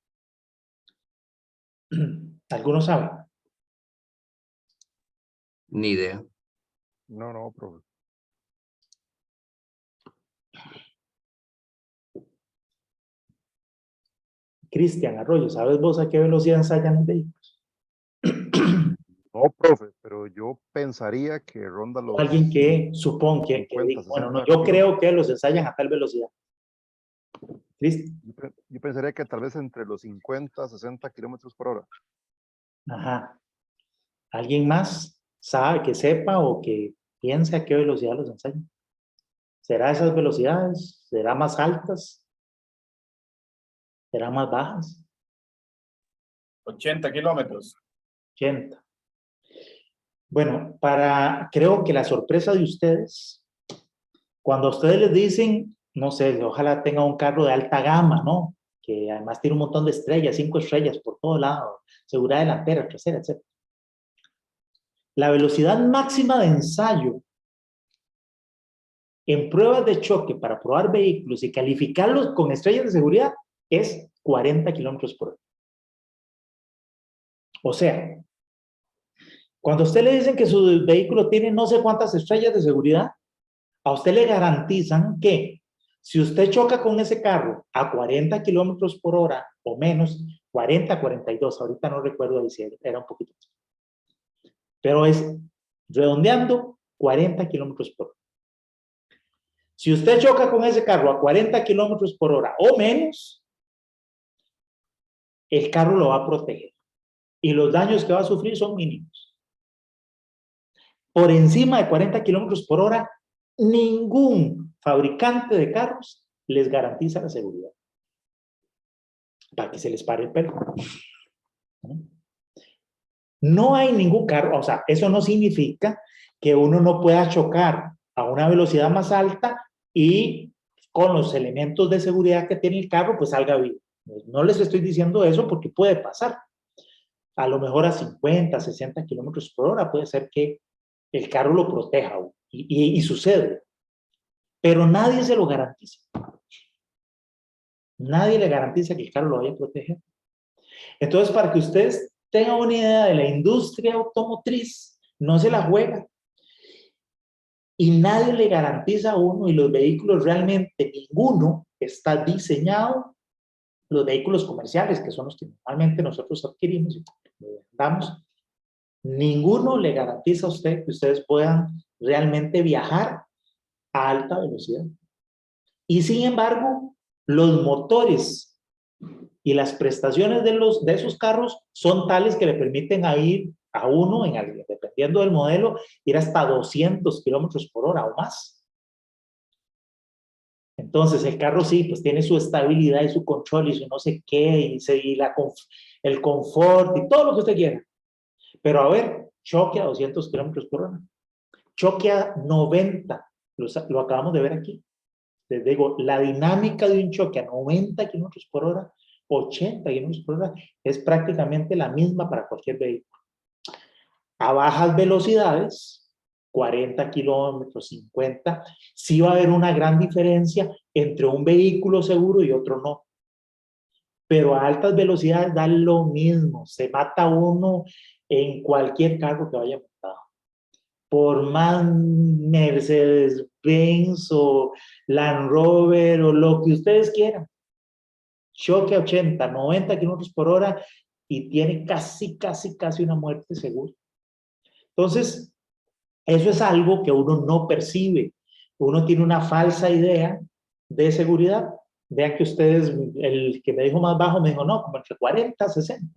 ¿Algunos saben? Ni idea. No, profe. Cristian Arroyo, ¿sabes vos a qué velocidad ensayan los vehículos? No, profe, pero yo pensaría que ronda los Alguien que supone que 50, bueno, no, 60 yo creo kilómetros. que los ensayan a tal velocidad. Cristian. Yo pensaría que tal vez entre los 50, 60 kilómetros por hora. Ajá. ¿Alguien más sabe, que sepa o que piense a qué velocidad los ensayan? ¿Será esas velocidades? ¿Será más altas? ¿Será más bajas? 80 kilómetros. 80. Bueno, creo que la sorpresa de ustedes, cuando a ustedes les dicen, no sé, ojalá tenga un carro de alta gama, ¿no? Que además tiene un montón de estrellas, 5 estrellas por todo lado, seguridad delantera, trasera, etc. La velocidad máxima de ensayo en pruebas de choque para probar vehículos y calificarlos con estrellas de seguridad es 40 kilómetros por hora. O sea, cuando a usted le dicen que su vehículo tiene no sé cuántas estrellas de seguridad, a usted le garantizan que si usted choca con ese carro a 40 kilómetros por hora o menos, 40, 42, ahorita no recuerdo si era un poquito más, pero es redondeando 40 kilómetros por hora. Si usted choca con ese carro a 40 kilómetros por hora o menos, el carro lo va a proteger y los daños que va a sufrir son mínimos. Por encima de 40 kilómetros por hora, ningún fabricante de carros les garantiza la seguridad para que se les pare el pelo. No hay ningún carro, o sea, eso no significa que uno no pueda chocar a una velocidad más alta y con los elementos de seguridad que tiene el carro, pues salga vivo. No les estoy diciendo eso porque puede pasar. A lo mejor a 50, 60 kilómetros por hora puede ser que el carro lo proteja y sucede. Pero nadie se lo garantiza. Nadie le garantiza que el carro lo vaya a proteger. Entonces, para que ustedes tengan una idea de la industria automotriz, no se la juega. Y nadie le garantiza a uno, y los vehículos realmente, ninguno está diseñado, los vehículos comerciales, que son los que normalmente nosotros adquirimos y damos, ninguno le garantiza a usted que ustedes puedan realmente viajar a alta velocidad. Y sin embargo, los motores y las prestaciones de esos carros son tales que le permiten ir a uno, dependiendo del modelo, ir hasta 200 kilómetros por hora o más. Entonces, el carro sí, pues tiene su estabilidad y su control y su no sé qué, el confort y todo lo que usted quiera. Pero a ver, choque a 200 kilómetros por hora. Choque a 90. Lo acabamos de ver aquí. Les digo, la dinámica de un choque a 90 kilómetros por hora 80 kilómetros por hora es prácticamente la misma para cualquier vehículo. A bajas velocidades, 40 kilómetros, 50, sí va a haber una gran diferencia entre un vehículo seguro y otro no. Pero a altas velocidades da lo mismo, se mata uno en cualquier carro que vaya montado. Por más Mercedes-Benz o Land Rover o lo que ustedes quieran. Choque a 80, 90 kilómetros por hora y tiene casi una muerte segura. Entonces, eso es algo que uno no percibe. Uno tiene una falsa idea de seguridad. Vean que ustedes, el que me dijo más bajo me dijo, no, como entre 40 y 60.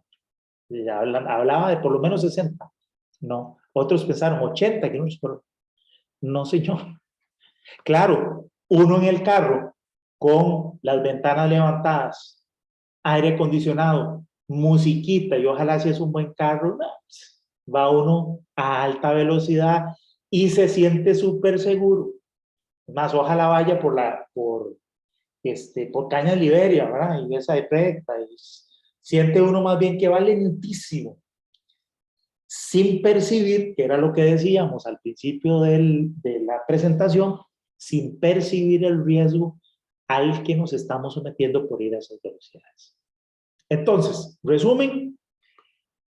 Y hablaba de por lo menos 60. No. Otros pensaron 80 kilómetros por hora. No, señor. Claro, uno en el carro con las ventanas levantadas, aire acondicionado, musiquita, y ojalá si es un buen carro, no, va uno a alta velocidad y se siente súper seguro. Más ojalá vaya por Cañas Liberia, ¿verdad? Y esa de recta, y siente uno más bien que va lentísimo, sin percibir, que era lo que decíamos al principio de la presentación, sin percibir el riesgo al que nos estamos sometiendo por ir a esas velocidades. Entonces, resumen,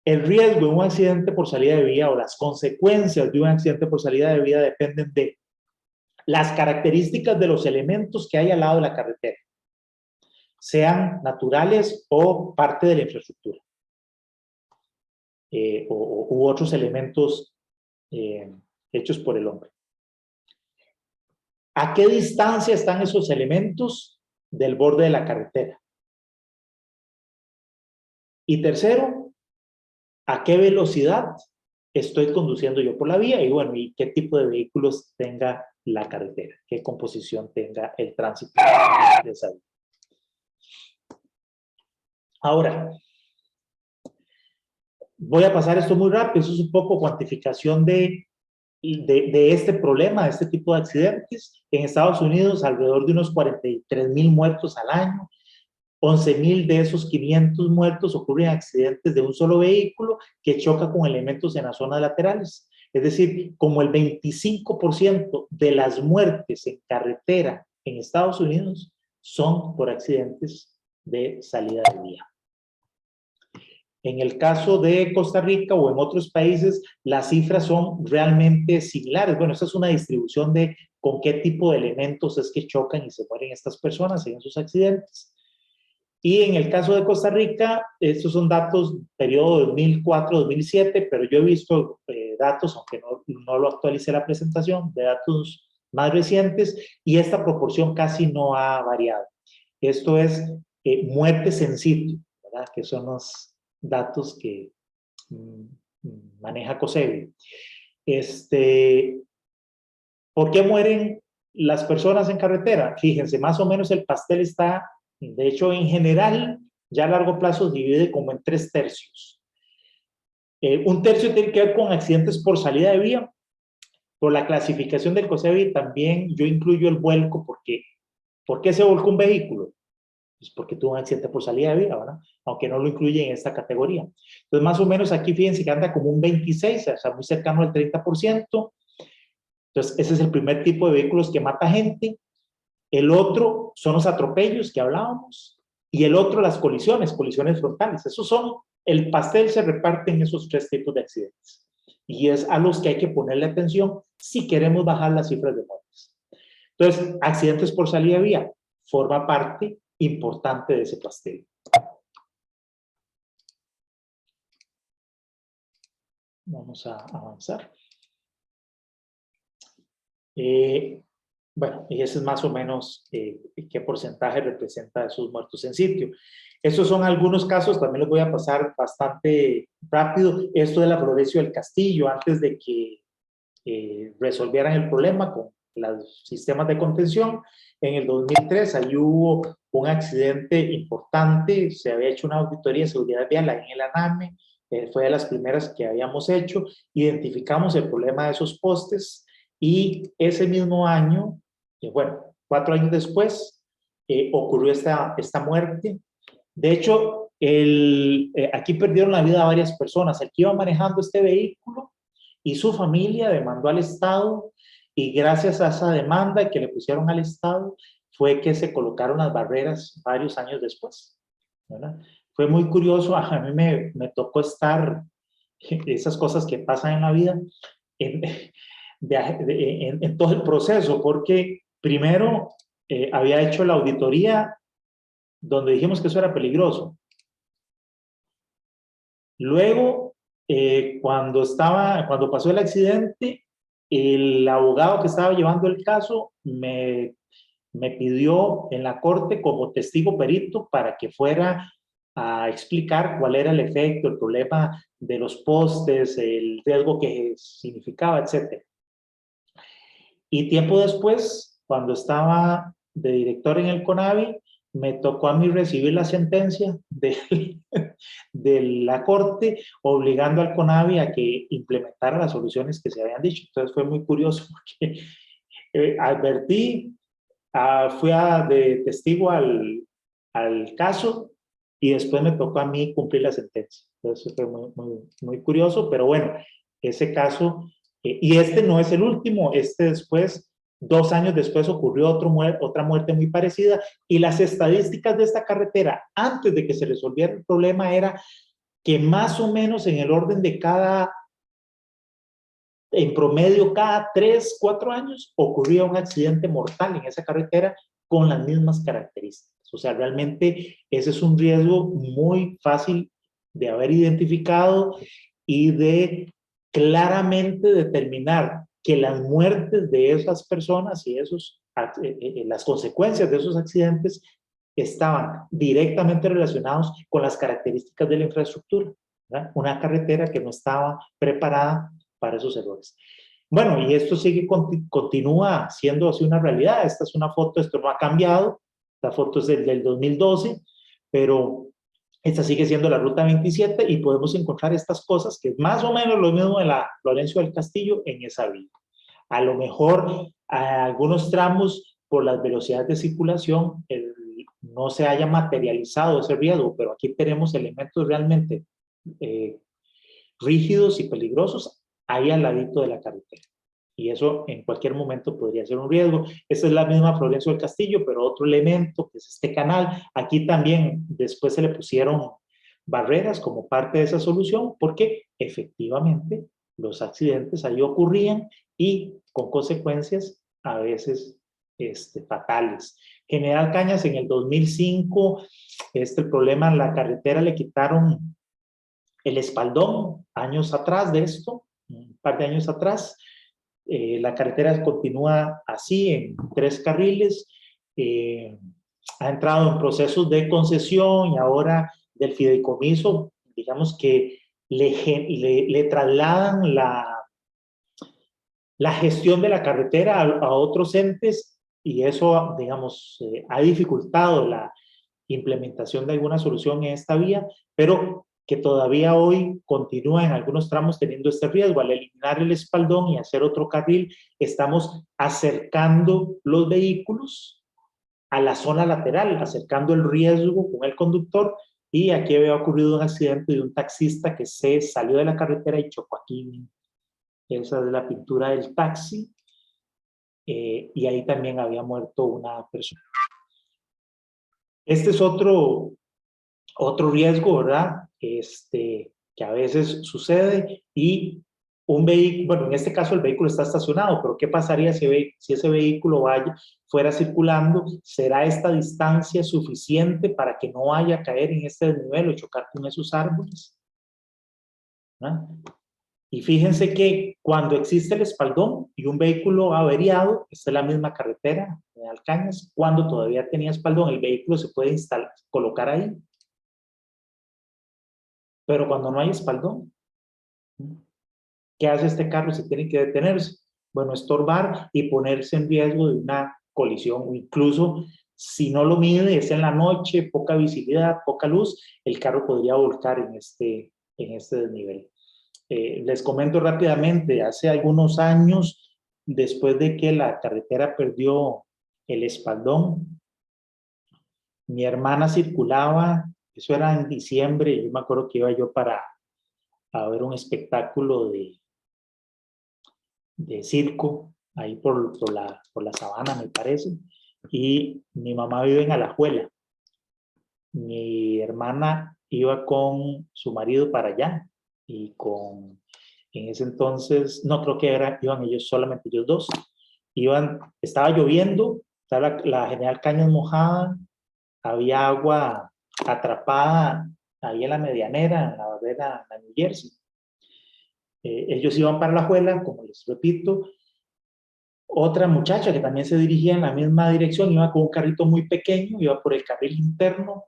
el riesgo de un accidente por salida de vía o las consecuencias de un accidente por salida de vía dependen de las características de los elementos que hay al lado de la carretera, sean naturales o parte de la infraestructura, u otros elementos hechos por el hombre. ¿A qué distancia están esos elementos del borde de la carretera? Y tercero, ¿a qué velocidad estoy conduciendo yo por la vía? Y bueno, ¿y qué tipo de vehículos tenga la carretera? ¿Qué composición tenga el tránsito de esa vía? Ahora, voy a pasar esto muy rápido. Eso es un poco cuantificación de este problema, de este tipo de accidentes. En Estados Unidos, alrededor de unos 43,000 muertos al año. 11,000 de esos 500 muertos ocurren accidentes de un solo vehículo que choca con elementos en las zonas laterales. Es decir, como el 25% de las muertes en carretera en Estados Unidos son por accidentes de salida de vía. En el caso de Costa Rica o en otros países, las cifras son realmente similares. Bueno, esta es una distribución de con qué tipo de elementos es que chocan y se mueren estas personas en esos accidentes. Y en el caso de Costa Rica, estos son datos periodo 2004-2007, pero yo he visto datos, aunque no lo actualicé la presentación, de datos más recientes, y esta proporción casi no ha variado. Esto es muertes en sitio, ¿verdad? Que son los datos que maneja COSEBI. ¿Por qué mueren las personas en carretera? Fíjense, más o menos el pastel está, de hecho, en general, ya a largo plazo divide como en 3 tercios. Un tercio tiene que ver con accidentes por salida de vía. Por la clasificación del COSEBI también yo incluyo el vuelco porque ¿por qué se volcó un vehículo? Pues porque tuvo un accidente por salida de vía, ¿verdad? Aunque no lo incluye en esta categoría. Entonces, más o menos aquí fíjense que anda como un 26, o sea, muy cercano al 30%. Entonces, ese es el primer tipo de vehículos que mata gente. El otro son los atropellos que hablábamos. Y el otro, las colisiones frontales. Esos son, el pastel se reparte en esos 3 tipos de accidentes. Y es a los que hay que ponerle atención si queremos bajar las cifras de muertes. Entonces, accidentes por salida de vía forma parte importante de ese pastel. Vamos a avanzar. Bueno, y ese es más o menos qué porcentaje representa esos muertos en sitio. Estos son algunos casos, también los voy a pasar bastante rápido. Esto de la Florencio del Castillo, antes de que resolvieran el problema con los sistemas de contención, en el 2003 ahí hubo un accidente importante, se había hecho una auditoría de seguridad vial en el ANAME, fue de las primeras que habíamos hecho, identificamos el problema de esos postes y ese mismo año, bueno, 4 años después, ocurrió esta muerte De hecho, aquí perdieron la vida varias personas. El que iba manejando este vehículo y su familia demandó al Estado, y gracias a esa demanda que le pusieron al Estado fue que se colocaron las barreras varios años después, ¿verdad? Fue muy curioso, a mí me tocó estar, esas cosas que pasan en la vida, en, en todo el proceso, porque primero había hecho la auditoría donde dijimos que eso era peligroso. Luego, cuando pasó el accidente, el abogado que estaba llevando el caso me pidió en la corte como testigo perito para que fuera a explicar cuál era el efecto, el problema de los postes, el riesgo que significaba, etc. Y tiempo después, cuando estaba de director en el CONAVI, me tocó a mí recibir la sentencia de la corte obligando al CONAVI a que implementara las soluciones que se habían dicho. Entonces fue muy curioso porque advertí, fui de testigo al caso y después me tocó a mí cumplir la sentencia. Entonces fue muy curioso, pero bueno, ese caso, y este no es el último, después, 2 años después ocurrió otra muerte muy parecida, y las estadísticas de esta carretera antes de que se resolviera el problema era que más o menos en el orden de en promedio cada 3, 4 años ocurría un accidente mortal en esa carretera con las mismas características. O sea, realmente ese es un riesgo muy fácil de haber identificado y de claramente determinar que las muertes de esas personas y las consecuencias de esos accidentes estaban directamente relacionados con las características de la infraestructura, ¿verdad? Una carretera que no estaba preparada para esos errores. Bueno, y esto continúa siendo así una realidad. Esta es una foto, esto no ha cambiado, esta foto es del 2012, pero esta sigue siendo la ruta 27 y podemos encontrar estas cosas que es más o menos lo mismo de la Florencio del Castillo en esa vía. A lo mejor a algunos tramos por las velocidades de circulación no se haya materializado ese riesgo, pero aquí tenemos elementos realmente rígidos y peligrosos ahí al ladito de la carretera. Y eso en cualquier momento podría ser un riesgo. Esa es la misma Florencio del Castillo, pero otro elemento que es este canal. Aquí también después se le pusieron barreras como parte de esa solución porque efectivamente los accidentes ahí ocurrían y con consecuencias a veces fatales. General Cañas en el 2005, el problema en la carretera le quitaron el espaldón años atrás de esto, un par de años atrás. La carretera continúa así en 3 carriles, ha entrado en procesos de concesión y ahora del fideicomiso, digamos que le trasladan la gestión de la carretera a otros entes y eso, digamos, ha dificultado la implementación de alguna solución en esta vía, pero que todavía hoy continúa en algunos tramos teniendo este riesgo. Al eliminar el espaldón y hacer otro carril, estamos acercando los vehículos a la zona lateral, acercando el riesgo con el conductor, y aquí había ocurrido un accidente de un taxista que se salió de la carretera y chocó aquí. Esa es la pintura del taxi, y ahí también había muerto una persona. Este es otro riesgo, ¿verdad? Que a veces sucede, y un vehículo, bueno, en este caso el vehículo está estacionado, pero ¿qué pasaría si ese vehículo fuera circulando? ¿Será esta distancia suficiente para que no vaya a caer en este desnivel o chocar con esos árboles? ¿Ah? Y fíjense que cuando existe el espaldón y un vehículo averiado, esta es la misma carretera de Alcañas, cuando todavía tenía espaldón, el vehículo se puede colocar ahí. Pero cuando no hay espaldón, ¿qué hace este carro si tiene que detenerse? Bueno, estorbar y ponerse en riesgo de una colisión, o incluso si no lo mide, es en la noche, poca visibilidad, poca luz, el carro podría volcar en este desnivel. Les comento rápidamente, hace algunos años, después de que la carretera perdió el espaldón, mi hermana circulaba Eso era en diciembre. Yo me acuerdo que iba yo a ver un espectáculo de circo ahí por la sabana, me parece. Y mi mamá vive en Alajuela. Mi hermana iba con su marido para allá y en ese entonces, no creo que iban ellos, solamente ellos dos. Estaba lloviendo, estaba la General Cañas mojada, había agua atrapada ahí en la medianera, en la barrera de New Jersey. Ellos iban para Alajuela, como les repito. Otra muchacha que también se dirigía en la misma dirección, iba con un carrito muy pequeño, iba por el carril interno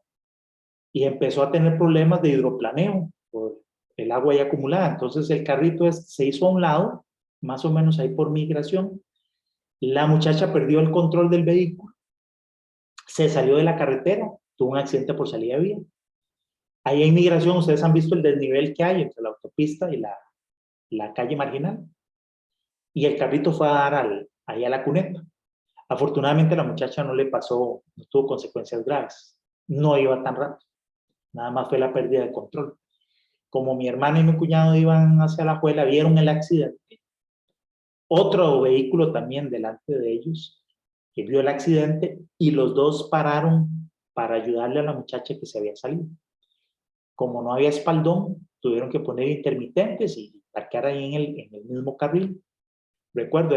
y empezó a tener problemas de hidroplaneo por el agua ahí acumulada. Entonces el carrito se hizo a un lado, más o menos ahí por migración. La muchacha perdió el control del vehículo, se salió de la carretera, tuvo un accidente por salida de vía. Ahí en migración ustedes han visto el desnivel que hay entre la autopista y la calle marginal. Y el carrito fue a dar ahí a la cuneta. Afortunadamente la muchacha no le pasó, no tuvo consecuencias graves. No iba tan rápido. Nada más fue la pérdida de control. Como mi hermana y mi cuñado iban hacia la Alajuela, vieron el accidente. Otro vehículo también delante de ellos que vio el accidente y los dos pararon para ayudarle a la muchacha que se había salido. Como no había espaldón, tuvieron que poner intermitentes y parquear ahí en el mismo carril. Les recuerdo,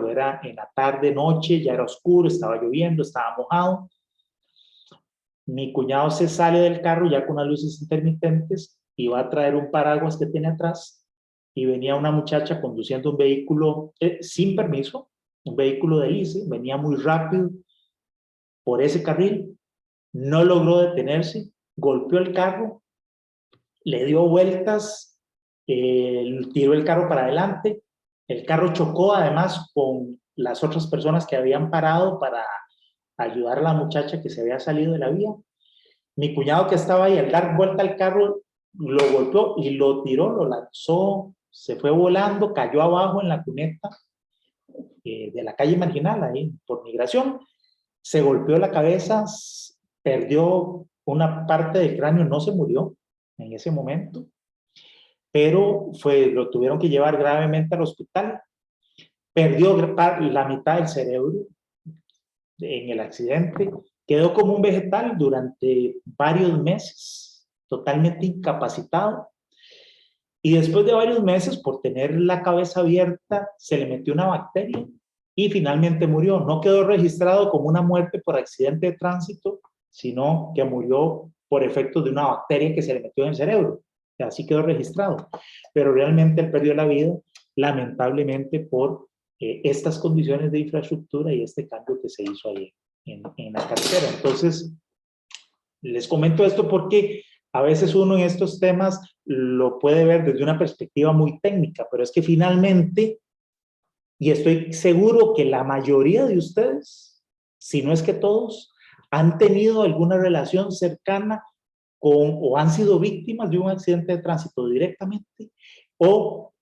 era en la tarde, noche, ya era oscuro, estaba lloviendo, estaba mojado. Mi cuñado se sale del carro ya con las luces intermitentes y va a traer un paraguas que tiene atrás y venía una muchacha conduciendo un vehículo sin permiso, un vehículo de ICE, venía muy rápido por ese carril, no logró detenerse, golpeó el carro, le dio vueltas, tiró el carro para adelante, el carro chocó además con las otras personas que habían parado para ayudar a la muchacha que se había salido de la vía. Mi cuñado que estaba ahí, al dar vuelta al carro, lo golpeó y lo tiró, lo lanzó, se fue volando, cayó abajo en la cuneta de la calle marginal, ahí por migración, se golpeó la cabeza, perdió una parte del cráneo, no se murió en ese momento, pero lo tuvieron que llevar gravemente al hospital. Perdió la mitad del cerebro en el accidente, quedó como un vegetal durante varios meses, totalmente incapacitado. Y después de varios meses, por tener la cabeza abierta, se le metió una bacteria y finalmente murió. No quedó registrado como una muerte por accidente de tránsito, sino que murió por efecto de una bacteria que se le metió en el cerebro. Así quedó registrado. Pero realmente él perdió la vida, lamentablemente, por estas condiciones de infraestructura y este cambio que se hizo ahí en la carretera. Entonces, les comento esto porque a veces uno en estos temas lo puede ver desde una perspectiva muy técnica, pero es que finalmente, y estoy seguro que la mayoría de ustedes, si no es que todos, han tenido alguna relación cercana o han sido víctimas de un accidente de tránsito directamente, o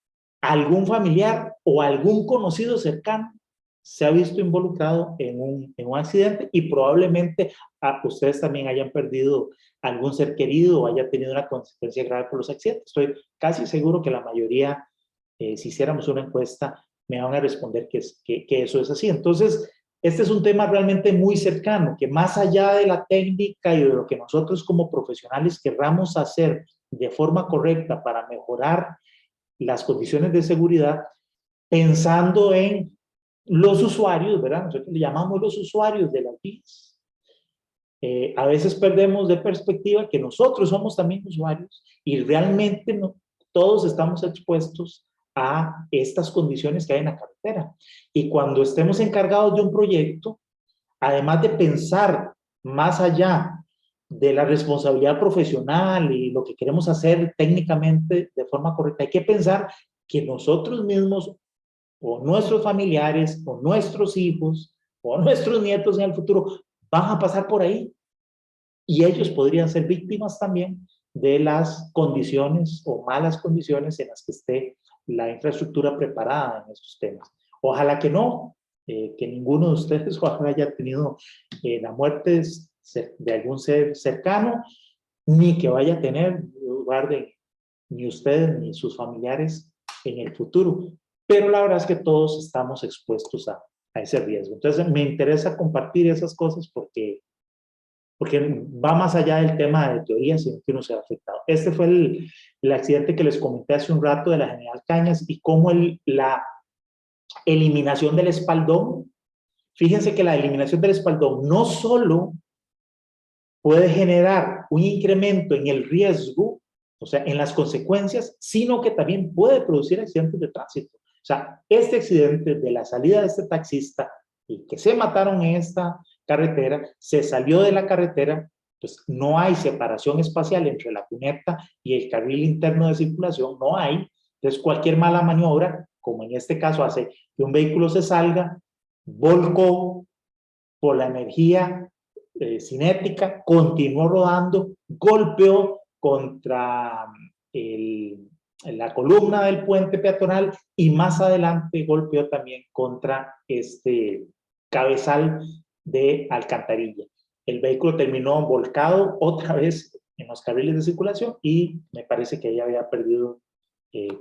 algún familiar o algún conocido cercano se ha visto involucrado en un accidente y probablemente ustedes también hayan perdido algún ser querido o haya tenido una consecuencia grave por los accidentes. Estoy casi seguro que la mayoría, si hiciéramos una encuesta, me van a responder que eso es así. Entonces, este es un tema realmente muy cercano, que más allá de la técnica y de lo que nosotros como profesionales querramos hacer de forma correcta para mejorar las condiciones de seguridad, pensando en los usuarios, ¿verdad? Nosotros le llamamos los usuarios de las vías. A veces perdemos de perspectiva que nosotros somos también usuarios y realmente todos estamos expuestos a estas condiciones que hay en la carretera. Y cuando estemos encargados de un proyecto, además de pensar más allá de la responsabilidad profesional y lo que queremos hacer técnicamente de forma correcta, hay que pensar que nosotros mismos o nuestros familiares o nuestros hijos o nuestros nietos en el futuro van a pasar por ahí y ellos podrían ser víctimas también de las condiciones o malas condiciones en las que esté la infraestructura preparada en estos temas. Ojalá que no, que ninguno de ustedes ojalá haya tenido la muerte de algún ser cercano, ni que vaya a tener lugar de ni ustedes ni sus familiares en el futuro. Pero la verdad es que todos estamos expuestos a ese riesgo. Entonces me interesa compartir esas cosas porque va más allá del tema de teoría, sino que uno se ha afectado. Este fue el accidente que les comenté hace un rato de la General Cañas y cómo la eliminación del espaldón, fíjense que la eliminación del espaldón no solo puede generar un incremento en el riesgo, o sea, en las consecuencias, sino que también puede producir accidentes de tránsito. O sea, este accidente de la salida de este taxista y que se mataron en esta carretera, se salió de la carretera, pues no hay separación espacial entre la cuneta y el carril interno de circulación, no hay. Entonces, cualquier mala maniobra, como en este caso hace que un vehículo se salga, volcó por la energía cinética, continuó rodando, golpeó contra la columna del puente peatonal y más adelante golpeó también contra este cabezal de alcantarilla. El vehículo terminó volcado otra vez en los carriles de circulación y me parece que ella había perdido,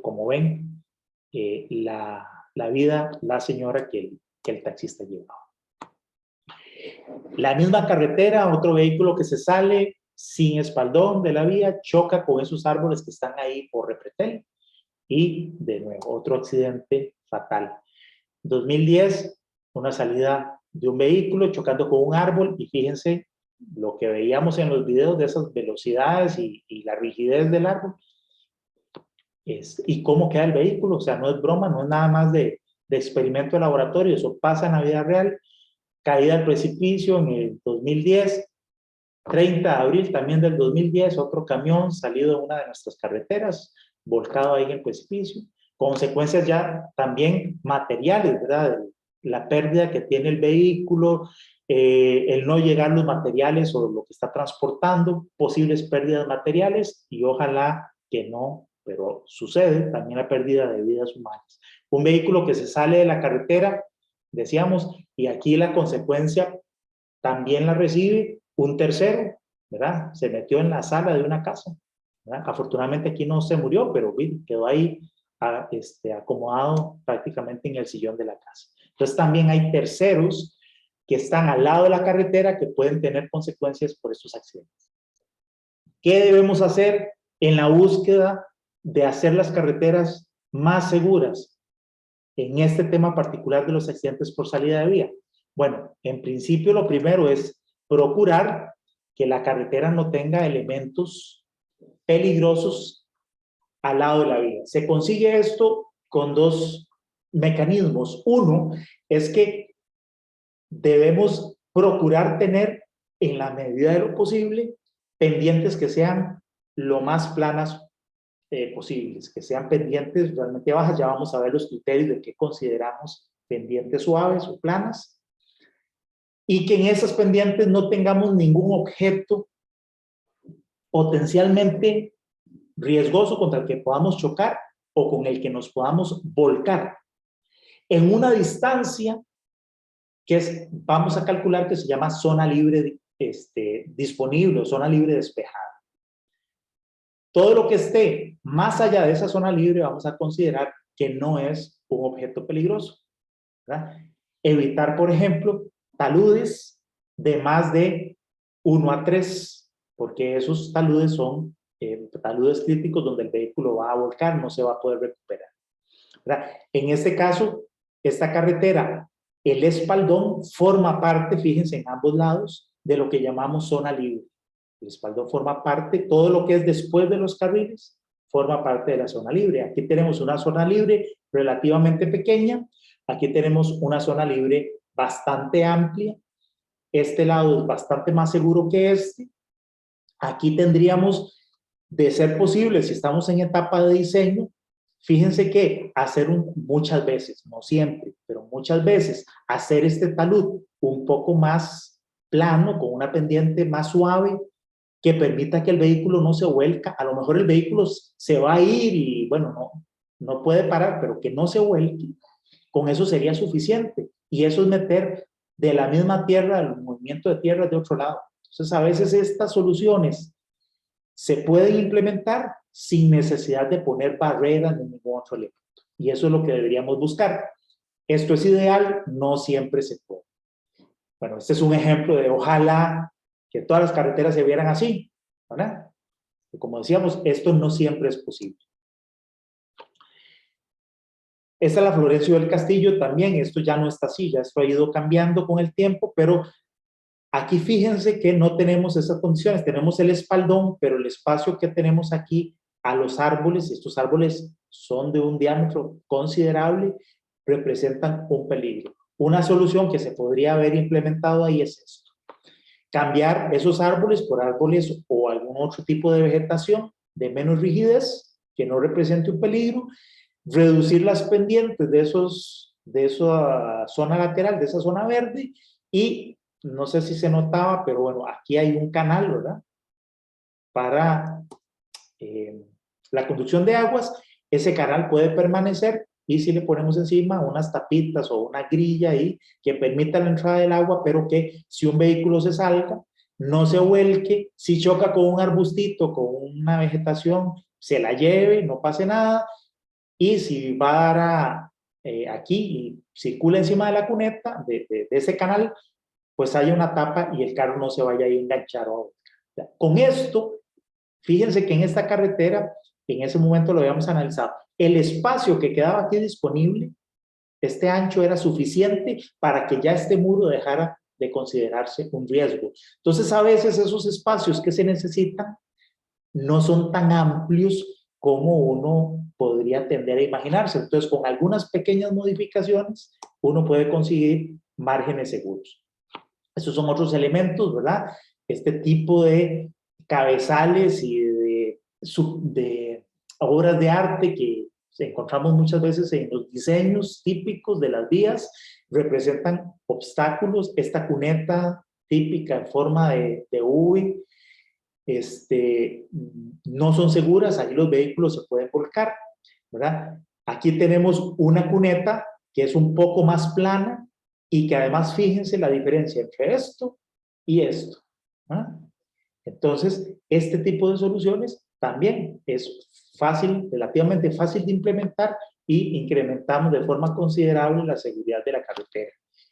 como ven, la vida la señora que el taxista llevaba. La misma carretera, otro vehículo que se sale sin espaldón de la vía, choca con esos árboles que están ahí por Repretel y de nuevo otro accidente fatal. 2010, una salida de un vehículo chocando con un árbol y fíjense lo que veíamos en los videos de esas velocidades y la rigidez del árbol y cómo queda el vehículo. O sea, no es broma, no es nada más de experimento de laboratorio, eso pasa en la vida real. Caída al precipicio en el 2010, 30 de abril también del 2010, otro camión salido de una de nuestras carreteras, volcado ahí en el precipicio. Consecuencias ya también materiales, ¿verdad? La pérdida que tiene el vehículo, el no llegar los materiales o lo que está transportando, posibles pérdidas materiales y ojalá que no, pero sucede también la pérdida de vidas humanas. Un vehículo que se sale de la carretera, decíamos, y aquí la consecuencia también la recibe un tercero, ¿verdad? Se metió en la sala de una casa, ¿verdad? Afortunadamente aquí no se murió, pero quedó ahí acomodado prácticamente en el sillón de la casa. Entonces también hay terceros que están al lado de la carretera que pueden tener consecuencias por estos accidentes. ¿Qué debemos hacer en la búsqueda de hacer las carreteras más seguras? En este tema particular de los accidentes por salida de vía. Bueno, en principio lo primero es procurar que la carretera no tenga elementos peligrosos al lado de la vía. Se consigue esto con dos mecanismos. Uno es que debemos procurar tener, en la medida de lo posible, pendientes que sean lo más planas posibles, que sean pendientes realmente bajas. Ya vamos a ver los criterios de qué consideramos pendientes suaves o planas, y que en esas pendientes no tengamos ningún objeto potencialmente riesgoso contra el que podamos chocar o con el que nos podamos volcar en una distancia que vamos a calcular que se llama zona libre disponible o zona libre despejada. Todo lo que esté más allá de esa zona libre vamos a considerar que no es un objeto peligroso, ¿verdad? Evitar, por ejemplo, taludes de más de 1 a 3, porque esos taludes son taludes críticos donde el vehículo va a volcar, no se va a poder recuperar, ¿verdad? En este caso, esta carretera, el espaldón forma parte, fíjense, en ambos lados, de lo que llamamos zona libre. El espaldón forma parte, todo lo que es después de los carriles, forma parte de la zona libre. Aquí tenemos una zona libre relativamente pequeña, aquí tenemos una zona libre bastante amplia, este lado es bastante más seguro que este. Aquí tendríamos, de ser posible, si estamos en etapa de diseño, fíjense que hacer muchas veces, no siempre, pero muchas veces, hacer este talud un poco más plano, con una pendiente más suave, que permita que el vehículo no se vuelca. A lo mejor el vehículo se va a ir y, bueno, no puede parar, pero que no se vuelque. Con eso sería suficiente. Y eso es meter de la misma tierra el movimiento de tierra de otro lado. O Entonces, a veces estas soluciones se pueden implementar sin necesidad de poner barreras ni ningún otro elemento. Y eso es lo que deberíamos buscar. Esto es ideal, no siempre se puede. Bueno, este es un ejemplo de ojalá que todas las carreteras se vieran así, ¿verdad? Y como decíamos, esto no siempre es posible. Esta es la Florencio del Castillo también, esto ya no está así, ya esto ha ido cambiando con el tiempo, pero aquí fíjense que no tenemos esas condiciones, tenemos el espaldón, pero el espacio que tenemos aquí a los árboles, estos árboles son de un diámetro considerable, representan un peligro. Una solución que se podría haber implementado ahí es esto. Cambiar esos árboles por árboles o algún otro tipo de vegetación de menos rigidez, que no represente un peligro, reducir las pendientes de esa zona lateral, de esa zona verde, y no sé si se notaba, pero bueno, aquí hay un canal, ¿verdad? Para la conducción de aguas, ese canal puede permanecer y si le ponemos encima unas tapitas o una grilla ahí que permita la entrada del agua, pero que si un vehículo se salga, no se vuelque, si choca con un arbustito, con una vegetación, se la lleve, no pase nada, y si va a dar aquí y circula encima de la cuneta, de ese canal, pues haya una tapa y el carro no se vaya a enganchar. Con esto, fíjense que en esta carretera, en ese momento lo habíamos analizado, el espacio que quedaba aquí disponible, este ancho era suficiente para que ya este muro dejara de considerarse un riesgo. Entonces, a veces esos espacios que se necesitan no son tan amplios como uno podría tender a imaginarse. Entonces, con algunas pequeñas modificaciones, uno puede conseguir márgenes seguros. Esos son otros elementos, ¿verdad? Este tipo de cabezales y de obras de arte que encontramos muchas veces en los diseños típicos de las vías, representan obstáculos. Esta cuneta típica en forma de V, no son seguras, ahí los vehículos se pueden volcar, ¿verdad? Aquí tenemos una cuneta que es un poco más plana y que además fíjense la diferencia entre esto y esto, ¿verdad? Entonces, este tipo de soluciones también es fácil, relativamente fácil de implementar y incrementamos de forma considerable la seguridad de la carretera.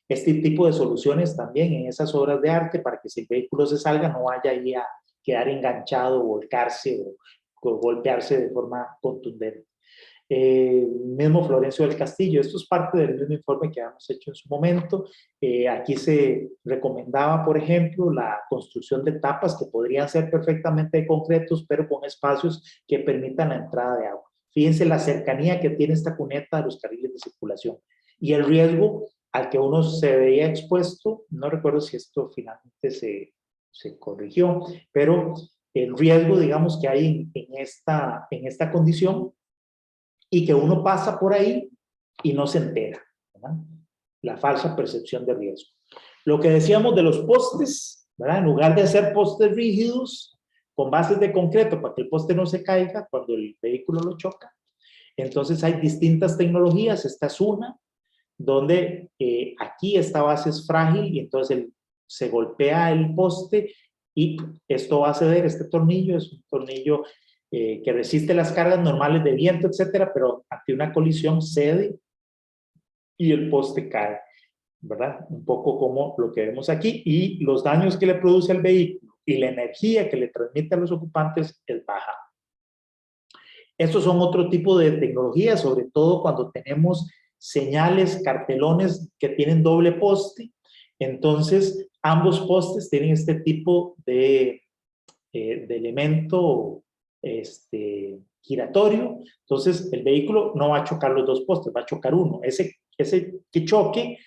Este tipo de soluciones también en esas obras de arte para que si el vehículo se salga no vaya ahí a quedar enganchado, volcarse o golpearse de forma contundente. Mismo Florencio del Castillo, esto es parte del mismo informe que habíamos hecho en su momento. Aquí se recomendaba, por ejemplo, la construcción de tapas que podrían ser perfectamente de concretos, pero con espacios que permitan la entrada de agua. Fíjense la cercanía que tiene esta cuneta a los carriles de circulación y el riesgo al que uno se veía expuesto. No recuerdo si esto finalmente se corrigió, pero el riesgo, digamos, que hay en esta condición y que uno pasa por ahí y no se entera, ¿verdad? La falsa percepción de riesgo. Lo que decíamos de los postes, ¿verdad? En lugar de hacer postes rígidos con bases de concreto para que el poste no se caiga cuando el vehículo lo choca, entonces hay distintas tecnologías. Esta es una, donde aquí esta base es frágil y entonces se golpea el poste y esto va a ceder. Este tornillo es un tornillo que resiste las cargas normales de viento, etcétera, pero ante una colisión cede y el poste cae, ¿verdad? Un poco como lo que vemos aquí, y los daños que le produce al vehículo y la energía que le transmite a los ocupantes es baja. Estos son otro tipo de tecnologías, sobre todo cuando tenemos señales, cartelones que tienen doble poste. Entonces, ambos postes tienen este tipo de elemento giratorio. Entonces, el vehículo no va a chocar los dos postes, va a chocar uno. Ese que choque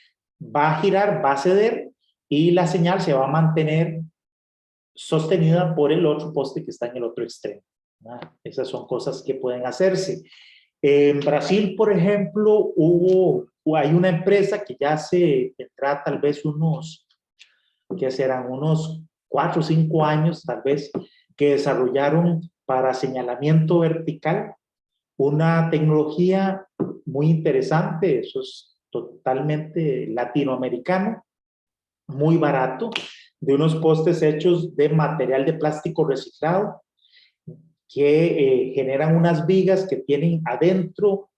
va a girar, va a ceder y la señal se va a mantener sostenida por el otro poste que está en el otro extremo. Esas son cosas que pueden hacerse. En Brasil, por ejemplo, hay una empresa que ya tendrá tal vez que serán unos 4 o 5 años tal vez, que desarrollaron para señalamiento vertical una tecnología muy interesante. Eso es totalmente latinoamericano, muy barato, de unos postes hechos de material de plástico reciclado que generan unas vigas que tienen adentro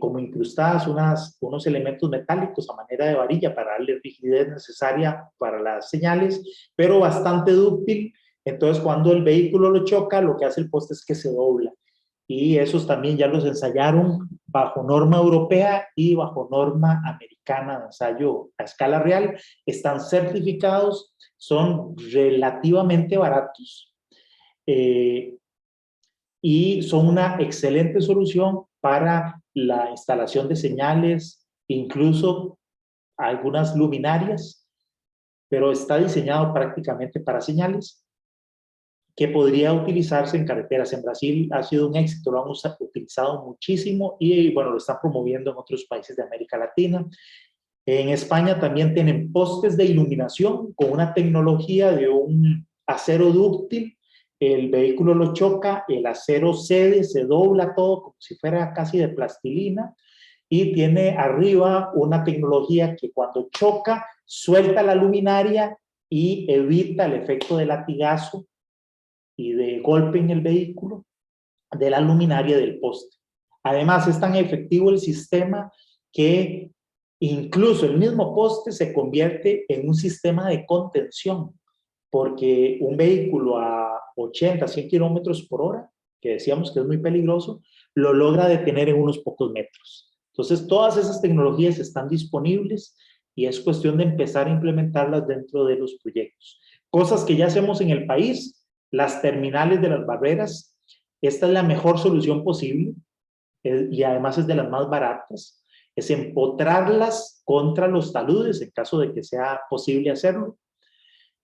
como incrustadas unos elementos metálicos a manera de varilla para darle rigidez necesaria para las señales, pero bastante dúctil. Entonces, cuando el vehículo lo choca, lo que hace el poste es que se dobla. Y esos también ya los ensayaron bajo norma europea y bajo norma americana de ensayo a escala real. Están certificados, son relativamente baratos. Y son una excelente solución para la instalación de señales, incluso algunas luminarias, pero está diseñado prácticamente para señales que podría utilizarse en carreteras. En Brasil ha sido un éxito, lo han utilizado muchísimo y bueno, lo están promoviendo en otros países de América Latina. En España también tienen postes de iluminación con una tecnología de un acero dúctil. El vehículo lo choca, el acero cede, se dobla todo como si fuera casi de plastilina y tiene arriba una tecnología que cuando choca suelta la luminaria y evita el efecto de latigazo y de golpe en el vehículo de la luminaria del poste. Además, es tan efectivo el sistema que incluso el mismo poste se convierte en un sistema de contención, porque un vehículo a 80, 100 kilómetros por hora, que decíamos que es muy peligroso, lo logra detener en unos pocos metros. Entonces, todas esas tecnologías están disponibles y es cuestión de empezar a implementarlas dentro de los proyectos. Cosas que ya hacemos en el país, las terminales de las barreras, esta es la mejor solución posible y además es de las más baratas, es empotrarlas contra los taludes en caso de que sea posible hacerlo,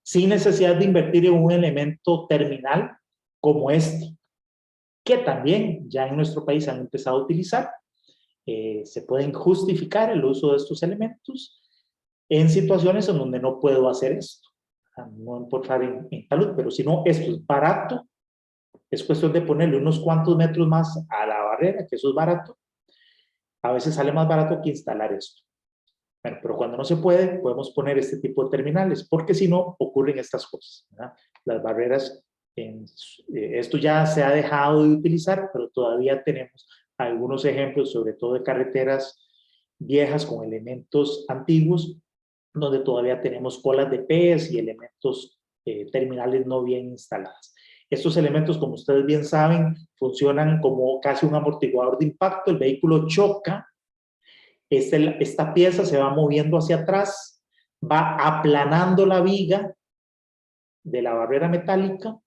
sin necesidad de invertir en un elemento terminal como este, que también ya en nuestro país han empezado a utilizar. Se pueden justificar el uso de estos elementos en situaciones en donde no puedo hacer esto, no empotrar en talud, pero si no, esto es barato, es cuestión de ponerle unos cuantos metros más a la barrera, que eso es barato. A veces sale más barato que instalar esto. Bueno, pero cuando no se puede, podemos poner este tipo de terminales, porque si no, ocurren estas cosas, ¿verdad? Las barreras, esto ya se ha dejado de utilizar, pero todavía tenemos algunos ejemplos, sobre todo de carreteras viejas con elementos antiguos, donde todavía tenemos colas de pez y elementos terminales no bien instaladas. Estos elementos, como ustedes bien saben, funcionan como casi un amortiguador de impacto. El vehículo choca, esta pieza se va moviendo hacia atrás, va aplanando la viga de la barrera metálica,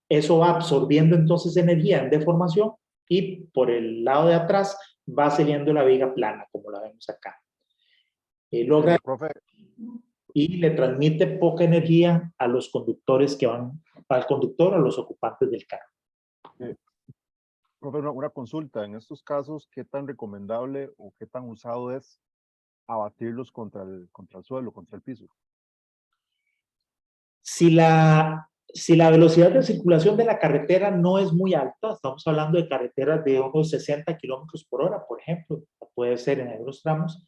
eso va absorbiendo entonces energía en deformación y por el lado de atrás va saliendo la viga plana, como la vemos acá. Logra Profe, y le transmite poca energía a los conductores que van, al conductor o a los ocupantes del carro. profe, una consulta. En estos casos, ¿qué tan recomendable o qué tan usado es abatirlos contra el suelo, contra el piso? Si la velocidad de circulación de la carretera no es muy alta, estamos hablando de carreteras de unos 60 kilómetros por hora, por ejemplo, puede ser en algunos tramos,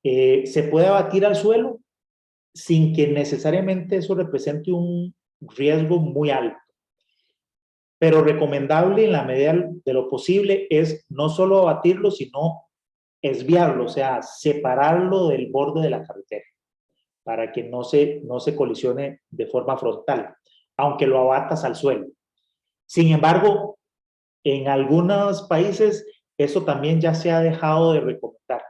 se puede abatir al suelo sin que necesariamente eso represente un riesgo muy alto. Pero recomendable en la medida de lo posible es no solo abatirlo, sino esviarlo, o sea, separarlo del borde de la carretera para que no se colisione de forma frontal, aunque lo abatas al suelo. Sin embargo, en algunos países eso también ya se ha dejado de recomendar.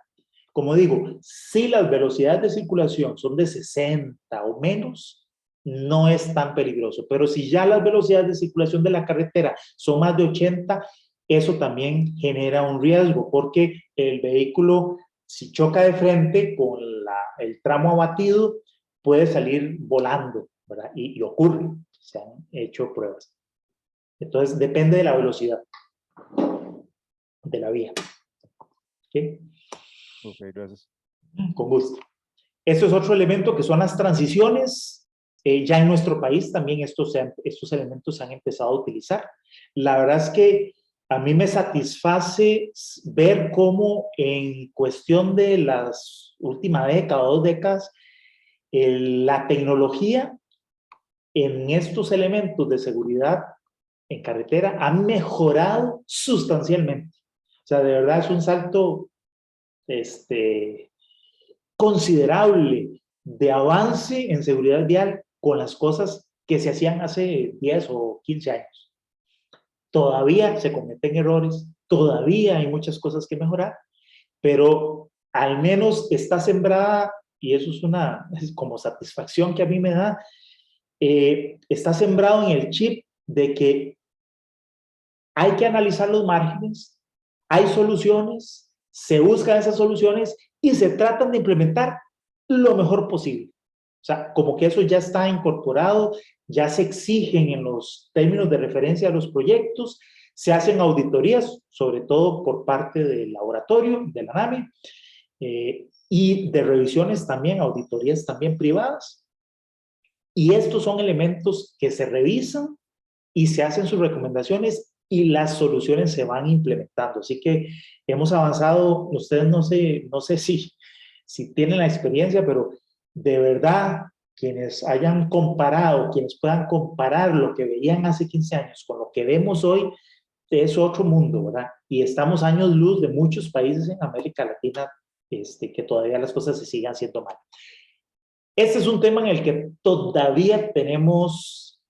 Como digo, si las velocidades de circulación son de 60 o menos, no es tan peligroso. Pero si ya las velocidades de circulación de la carretera son más de 80, eso también genera un riesgo, porque el vehículo, si choca de frente con el tramo abatido, puede salir volando, ¿verdad? Y ocurre, se han hecho pruebas. Entonces, depende de la velocidad de la vía. ¿Okay? Ok, gracias. Con gusto. Eso es otro elemento que son las transiciones. Ya en nuestro país también estos elementos se han empezado a utilizar. La verdad es que a mí me satisface ver cómo en cuestión de las últimas décadas o 2 décadas, La tecnología en estos elementos de seguridad en carretera ha mejorado sustancialmente. O sea, de verdad es un salto considerable de avance en seguridad vial con las cosas que se hacían hace 10 o 15 años. Todavía se cometen errores, todavía hay muchas cosas que mejorar, pero al menos está sembrada, y eso es como satisfacción que a mí me da, está sembrado en el chip de que hay que analizar los márgenes, hay soluciones, se buscan esas soluciones y se tratan de implementar lo mejor posible. O sea, como que eso ya está incorporado, ya se exigen en los términos de referencia de los proyectos, se hacen auditorías, sobre todo por parte del laboratorio, de la NAMI, y de revisiones también, auditorías también privadas. Y estos son elementos que se revisan y se hacen sus recomendaciones y las soluciones se van implementando. Así que hemos avanzado, ustedes no sé si tienen la experiencia, pero de verdad, quienes hayan comparado, quienes puedan comparar lo que veían hace 15 años con lo que vemos hoy, es otro mundo, ¿verdad? Y estamos años luz de muchos países en América Latina que todavía las cosas se sigan haciendo mal. Este es un tema en el que todavía tenemos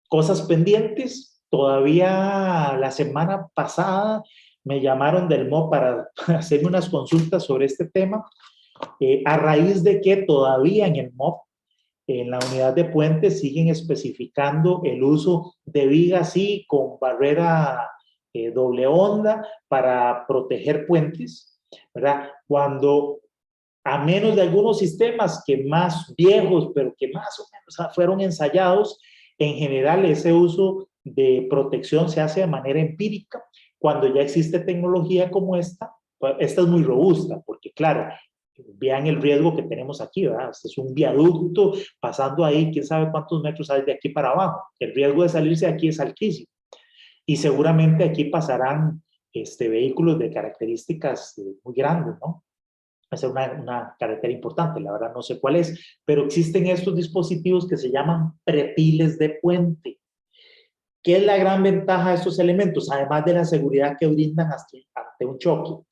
cosas pendientes. Todavía la semana pasada me llamaron del MOB para hacerme unas consultas sobre este tema, a raíz de que todavía en el MOB, en la unidad de puentes, siguen especificando el uso de vigas y con barrera doble onda para proteger puentes, ¿verdad? Cuando a menos de algunos sistemas que más viejos, pero que más o menos fueron ensayados, en general ese uso de protección se hace de manera empírica. Cuando ya existe tecnología como esta es muy robusta, porque claro, vean el riesgo que tenemos aquí, ¿verdad? Este es un viaducto pasando ahí, quién sabe cuántos metros hay de aquí para abajo. El riesgo de salirse de aquí es altísimo. Y seguramente aquí pasarán vehículos de características muy grandes, ¿no? Es una carretera importante, la verdad no sé cuál es, pero existen estos dispositivos que se llaman pretiles de puente. ¿Qué es la gran ventaja de estos elementos? Además de la seguridad que brindan ante un choque,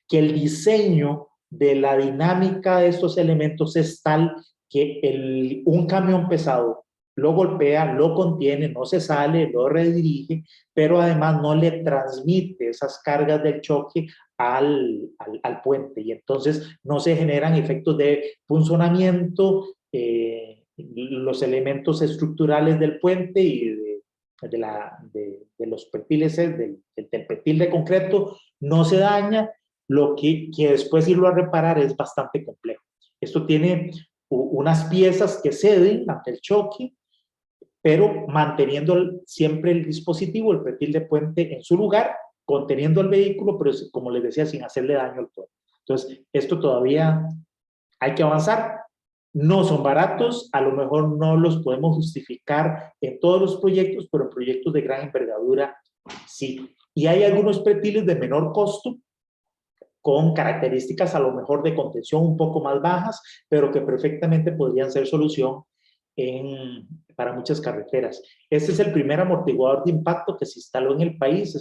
que el diseño de la dinámica de estos elementos es tal que un camión pesado lo golpea, lo contiene, no se sale, lo redirige, pero además no le transmite esas cargas del choque al puente, y entonces no se generan efectos de punzonamiento, los elementos estructurales del puente y de los perfiles del perfil de concreto no se daña, lo que después irlo a reparar es bastante complejo. Esto tiene unas piezas que ceden ante el choque, pero manteniendo siempre el dispositivo, el perfil de puente en su lugar, conteniendo el vehículo, pero como les decía, sin hacerle daño al puente. Entonces, esto todavía hay que avanzar. No son baratos, a lo mejor no los podemos justificar en todos los proyectos, pero en proyectos de gran envergadura sí. Y hay algunos perfiles de menor costo, con características a lo mejor de contención un poco más bajas, pero que perfectamente podrían ser solución para muchas carreteras. Este es el primer amortiguador de impacto que se instaló en el país,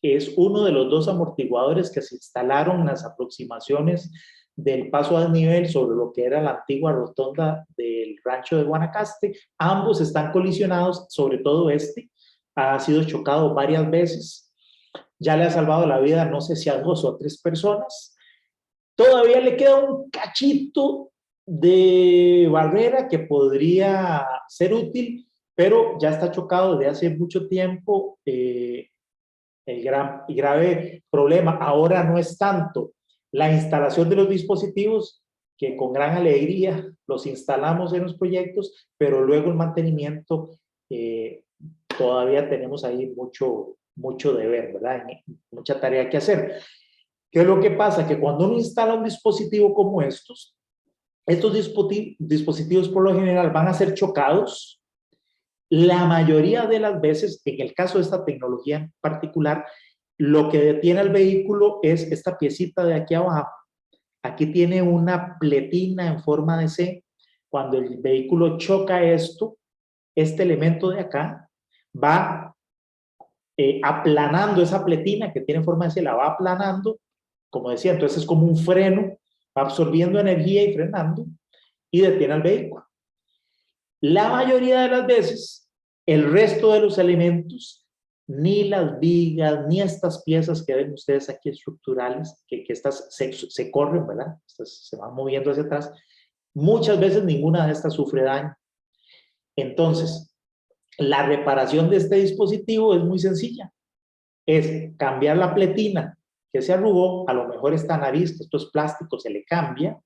es uno de los dos amortiguadores que se instalaron en las aproximaciones del paso a desnivel sobre lo que era la antigua rotonda del rancho de Guanacaste. Ambos están colisionados, sobre todo ha sido chocado varias veces. Ya le ha salvado la vida, no sé si a 2 o 3 personas. Todavía le queda un cachito de barrera que podría ser útil, pero ya está chocado desde hace mucho tiempo. El grave problema ahora no es tanto la instalación de los dispositivos, que con gran alegría los instalamos en los proyectos, pero luego el mantenimiento, todavía tenemos ahí mucho deber, ¿verdad? Mucha tarea que hacer. ¿Qué es lo que pasa? Que cuando uno instala un dispositivo como estos dispositivos por lo general van a ser chocados. La mayoría de las veces, en el caso de esta tecnología en particular, lo que detiene al vehículo es esta piecita de aquí abajo. Aquí tiene una pletina en forma de C, cuando el vehículo choca esto, este elemento de acá va aplanando esa pletina que tiene forma de C, la va aplanando, como decía, entonces es como un freno, va absorbiendo energía y frenando, y detiene al vehículo. La mayoría de las veces, el resto de los elementos, ni las vigas, ni estas piezas que ven ustedes aquí estructurales, que estas se corren, ¿verdad? Estas se van moviendo hacia atrás, muchas veces ninguna de estas sufre daño. Entonces, la reparación de este dispositivo es muy sencilla. Es cambiar la pletina que se arrugó, a lo mejor esta nariz, que esto es plástico, se le cambia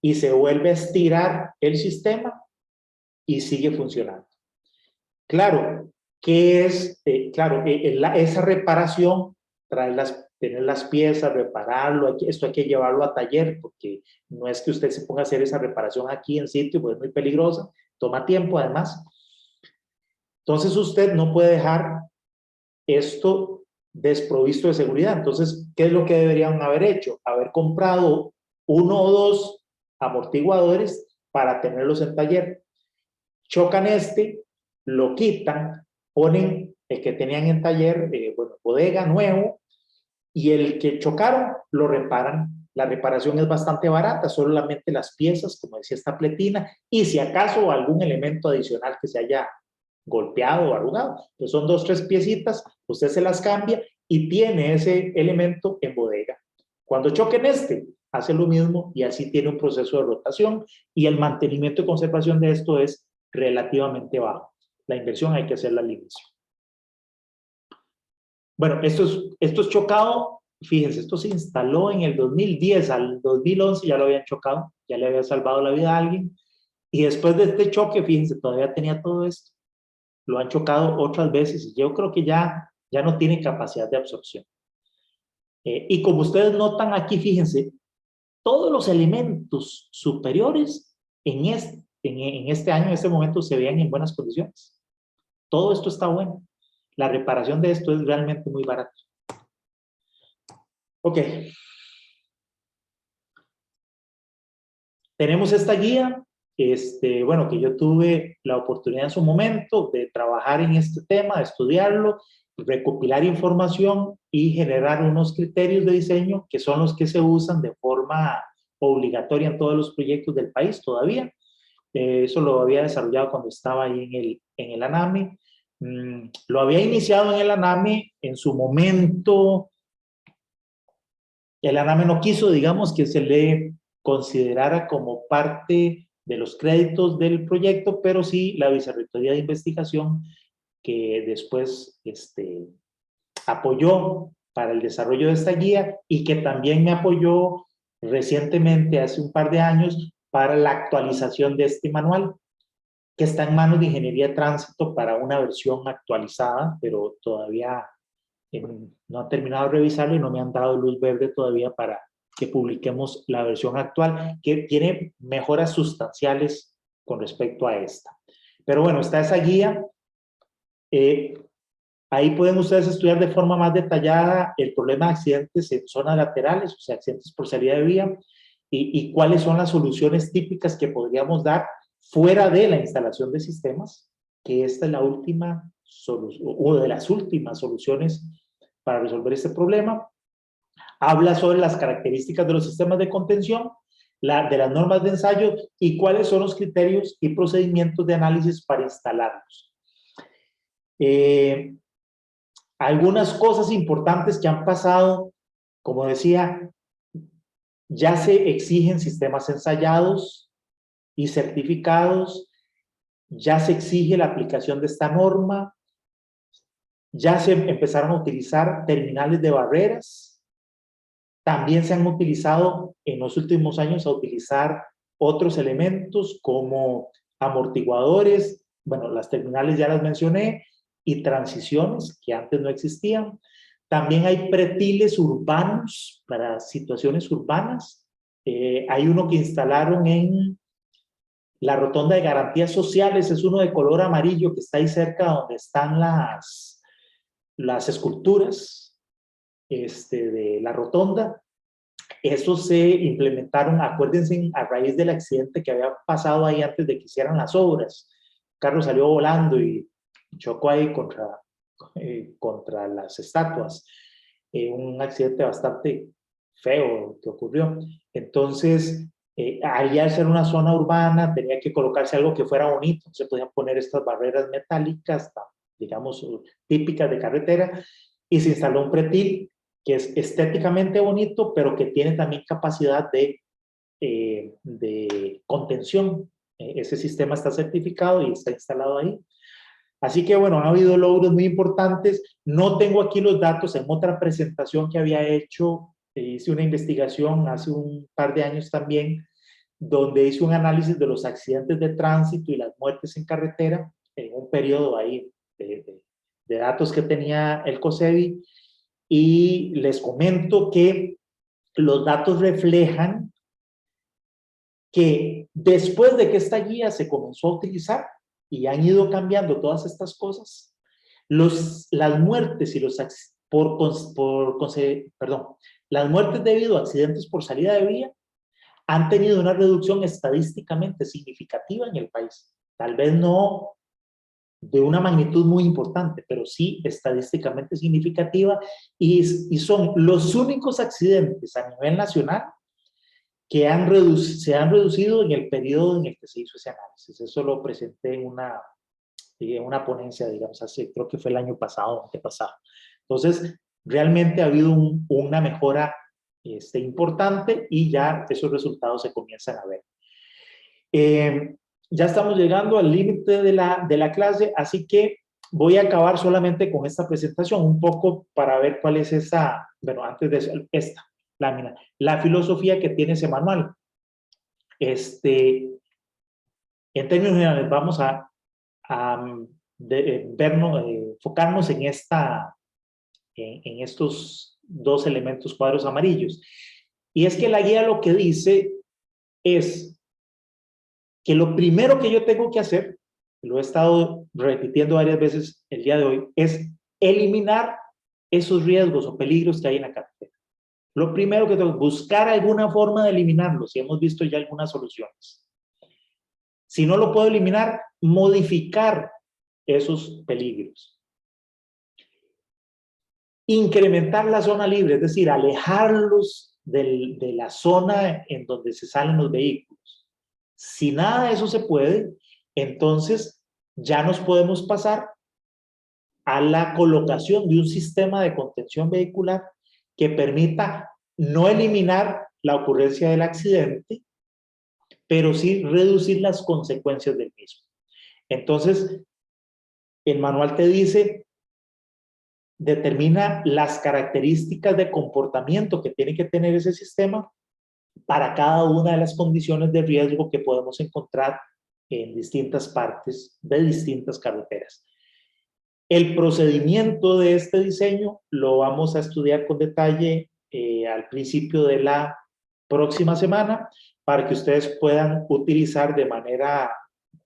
y se vuelve a estirar el sistema y sigue funcionando. Claro, ¿qué es? Esa reparación, tener las piezas, repararlo, esto hay que llevarlo a taller, porque no es que usted se ponga a hacer esa reparación aquí en sitio, pues es muy peligrosa, toma tiempo además. Entonces usted no puede dejar esto desprovisto de seguridad. Entonces, ¿qué es lo que deberían haber hecho? Haber comprado 1 o 2 amortiguadores para tenerlos en taller. Chocan lo quitan, ponen el que tenían en taller, bodega, nuevo, y el que chocaron lo reparan. La reparación es bastante barata, solamente las piezas, como decía esta pletina, y si acaso algún elemento adicional que se haya golpeado o arrugado. Pues son 2 o 3 piecitas, usted se las cambia y tiene ese elemento en bodega. Cuando choquen hace lo mismo y así tiene un proceso de rotación y el mantenimiento y conservación de esto es relativamente bajo. La inversión hay que hacerla al inicio. Bueno, esto es chocado, fíjense, esto se instaló en el 2010, al 2011 ya lo habían chocado, ya le había salvado la vida a alguien, y después de este choque, fíjense, todavía tenía todo esto. Lo han chocado otras veces y yo creo que ya no tiene capacidad de absorción. Y como ustedes notan aquí, fíjense, todos los elementos superiores en este año, en este momento, se veían en buenas condiciones. Todo esto está bueno. La reparación de esto es realmente muy barata. Ok. Tenemos esta guía, bueno, que yo tuve la oportunidad en su momento de trabajar en este tema, de estudiarlo, recopilar información y generar unos criterios de diseño que son los que se usan de forma obligatoria en todos los proyectos del país todavía. Eso lo había desarrollado cuando estaba ahí en el ANAME. Lo había iniciado en el ANAME en su momento. El ANAME no quiso, digamos, que se le considerara como parte de los créditos del proyecto, pero sí la Vicerrectoría de Investigación, que después apoyó para el desarrollo de esta guía y que también me apoyó recientemente, hace un par de años, para la actualización de este manual, que está en manos de Ingeniería de Tránsito para una versión actualizada, pero todavía no han terminado de revisarlo y no me han dado luz verde todavía para que publiquemos la versión actual, que tiene mejoras sustanciales con respecto a esta. Pero bueno, está esa guía. Ahí pueden ustedes estudiar de forma más detallada el problema de accidentes en zonas laterales, o sea, accidentes por salida de vía, y cuáles son las soluciones típicas que podríamos dar fuera de la instalación de sistemas, que esta es la última solución, o de las últimas soluciones para resolver este problema. Habla sobre las características de los sistemas de contención, de las normas de ensayo y cuáles son los criterios y procedimientos de análisis para instalarlos. Algunas cosas importantes que han pasado, como decía, ya se exigen sistemas ensayados y certificados, ya se exige la aplicación de esta norma, ya se empezaron a utilizar terminales de barreras, también se han utilizado en los últimos años a utilizar otros elementos como amortiguadores, bueno, las terminales ya las mencioné, y transiciones que antes no existían. También hay pretiles urbanos para situaciones urbanas. Hay uno que instalaron en la rotonda de garantías sociales, es uno de color amarillo que está ahí cerca donde están las esculturas de la rotonda. Eso se implementaron, acuérdense, a raíz del accidente que había pasado ahí antes de que hicieran las obras. El carro salió volando y chocó ahí contra las estatuas. Un accidente bastante feo que ocurrió. Entonces, ahí al ser una zona urbana, tenía que colocarse algo que fuera bonito. Se podían poner estas barreras metálicas, digamos, típicas de carretera, y se instaló un pretil que es estéticamente bonito, pero que tiene también capacidad de contención. Ese sistema está certificado y está instalado ahí. Así que, bueno, han habido logros muy importantes. No tengo aquí los datos. En otra presentación que había hecho, hice una investigación hace un par de años también, donde hice un análisis de los accidentes de tránsito y las muertes en carretera en un periodo ahí de datos que tenía el COSEBI, y les comento que los datos reflejan que después de que esta guía se comenzó a utilizar y han ido cambiando todas estas cosas, las muertes y las muertes debido a accidentes por salida de vía han tenido una reducción estadísticamente significativa en el país. Tal vez no de una magnitud muy importante, pero sí estadísticamente significativa, y son los únicos accidentes a nivel nacional que se han reducido en el periodo en el que se hizo ese análisis. Eso lo presenté en una ponencia, digamos, creo que fue el año pasado, antepasado. Entonces, realmente ha habido una mejora importante, y ya esos resultados se comienzan a ver. Ya estamos llegando al límite de la clase, así que voy a acabar solamente con esta presentación, un poco para ver cuál es antes de eso, esta lámina, la filosofía que tiene ese manual. En términos generales, vamos a enfocarnos en estos dos elementos, cuadros amarillos. Y es que la guía lo que dice es que lo primero que yo tengo que hacer, lo he estado repitiendo varias veces el día de hoy, es eliminar esos riesgos o peligros que hay en la carretera. Lo primero que tengo que buscar alguna forma de eliminarlos, y hemos visto ya algunas soluciones. Si no lo puedo eliminar, modificar esos peligros. Incrementar la zona libre, es decir, alejarlos de la zona en donde se salen los vehículos. Si nada de eso se puede, entonces ya nos podemos pasar a la colocación de un sistema de contención vehicular que permita no eliminar la ocurrencia del accidente, pero sí reducir las consecuencias del mismo. Entonces, el manual te dice, determina las características de comportamiento que tiene que tener ese sistema para cada una de las condiciones de riesgo que podemos encontrar en distintas partes de distintas carreteras. El procedimiento de este diseño lo vamos a estudiar con detalle al principio de la próxima semana, para que ustedes puedan utilizar de manera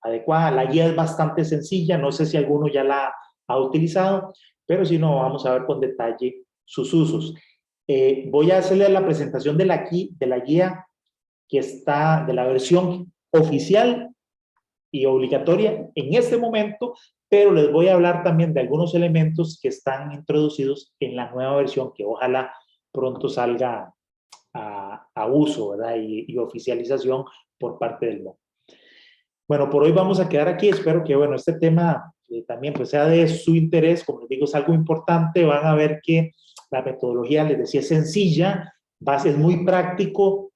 adecuada. La guía es bastante sencilla, no sé si alguno ya la ha utilizado, pero si no, vamos a ver con detalle sus usos. Voy a hacerle la presentación de la guía que está, de la versión oficial y obligatoria en este momento, pero les voy a hablar también de algunos elementos que están introducidos en la nueva versión, que ojalá pronto salga a uso, ¿verdad? Y oficialización por parte del MOB. Bueno, por hoy vamos a quedar aquí. Espero que, bueno, este tema también pues sea de su interés. Como les digo, es algo importante. Van a ver que la metodología, les decía, es sencilla, es muy práctico,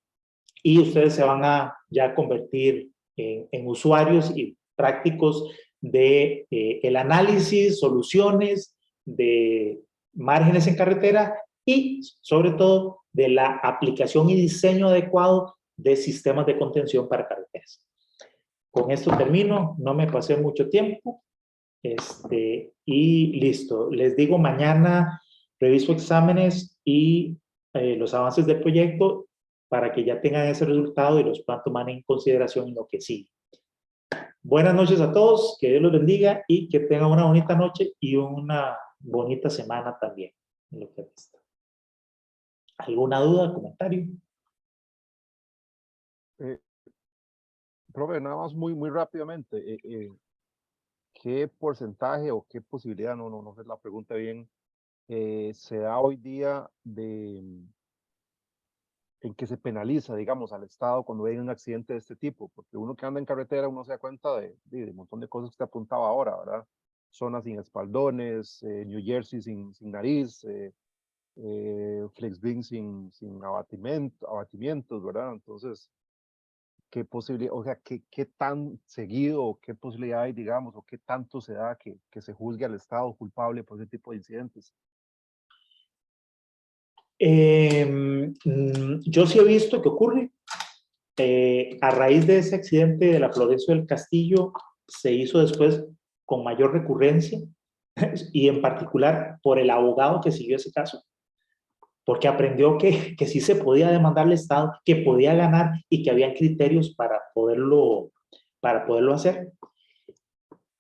y ustedes se van a ya convertir en usuarios y prácticos de el análisis, soluciones de márgenes en carretera, y sobre todo de la aplicación y diseño adecuado de sistemas de contención para carreteras. Con esto termino, no me pasé mucho tiempo, y listo. Les digo, mañana reviso exámenes y los avances del proyecto, para que ya tengan ese resultado y los puedan tomar en consideración en lo que sigue. Buenas noches a todos, que Dios los bendiga y que tengan una bonita noche y una bonita semana también. En lo que resta. ¿Alguna duda, comentario? Profe, nada más muy rápidamente, ¿qué porcentaje o qué posibilidad, no sé la pregunta bien, se da hoy día en que se penaliza, digamos, al Estado cuando hay un accidente de este tipo? Porque uno que anda en carretera, uno se da cuenta de un montón de cosas que te apuntaba ahora, ¿verdad? Zonas sin espaldones, New Jersey sin nariz, Flexbin sin abatimientos, ¿verdad? Entonces, ¿qué posibilidad, o sea, qué tan seguido, o qué posibilidad hay, digamos, o qué tanto se da que se juzgue al Estado culpable por ese tipo de incidentes? Yo sí he visto que ocurre. A raíz de ese accidente de la Florencio del Castillo, se hizo después con mayor recurrencia y en particular por el abogado que siguió ese caso, porque aprendió que sí se podía demandar al Estado, que podía ganar y que había criterios para poderlo hacer.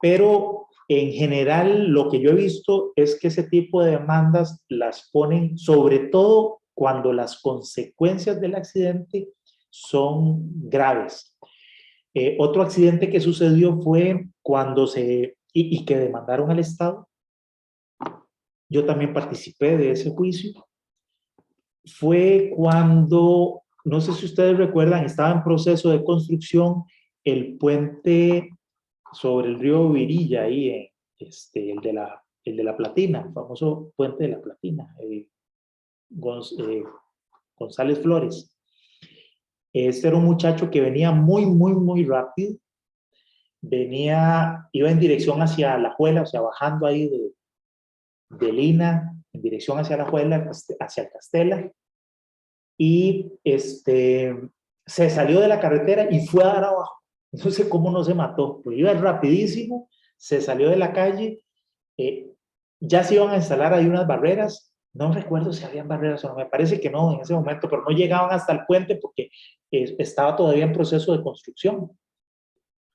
Pero en general lo que yo he visto es que ese tipo de demandas las ponen sobre todo cuando las consecuencias del accidente son graves. Otro accidente que sucedió fue cuando y que demandaron al Estado. Yo también participé de ese juicio. Fue cuando, no sé si ustedes recuerdan, estaba en proceso de construcción el puente sobre el río Virilla, ahí, el de la Platina, el famoso puente de la Platina, González Flores. Este era un muchacho que venía muy rápido, iba en dirección hacia La Juela, o sea, bajando ahí de Lina, en dirección hacia La Juela, hacia el Castela, y se salió de la carretera y fue a dar abajo. No sé cómo no se mató, pero iba rapidísimo, se salió de la calle, ya se iban a instalar ahí unas barreras, no recuerdo si habían barreras o no, me parece que no en ese momento, pero no llegaban hasta el puente porque estaba todavía en proceso de construcción.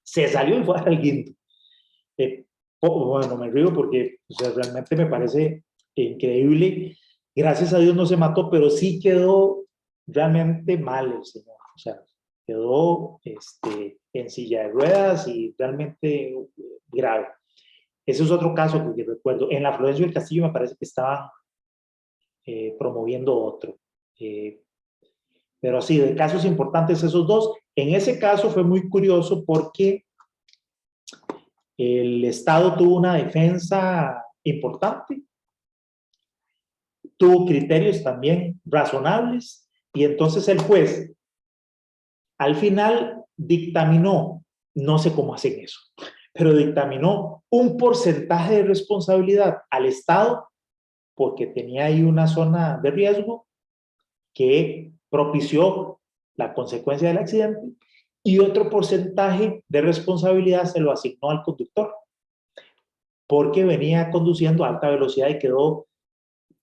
Se salió y fue al guindo. Bueno, me río porque, o sea, realmente me parece increíble. Gracias a Dios no se mató, pero sí quedó realmente mal el señor. O sea, quedó en silla de ruedas y realmente grave. Ese es otro caso que recuerdo. En la Florencio del Castillo me parece que estaban promoviendo otro. Pero sí, de casos importantes esos dos. En ese caso fue muy curioso porque el Estado tuvo una defensa importante, tuvo criterios también razonables, y entonces el juez al final dictaminó, no sé cómo hacen eso, pero dictaminó un porcentaje de responsabilidad al Estado porque tenía ahí una zona de riesgo que propició la consecuencia del accidente, y otro porcentaje de responsabilidad se lo asignó al conductor porque venía conduciendo a alta velocidad y quedó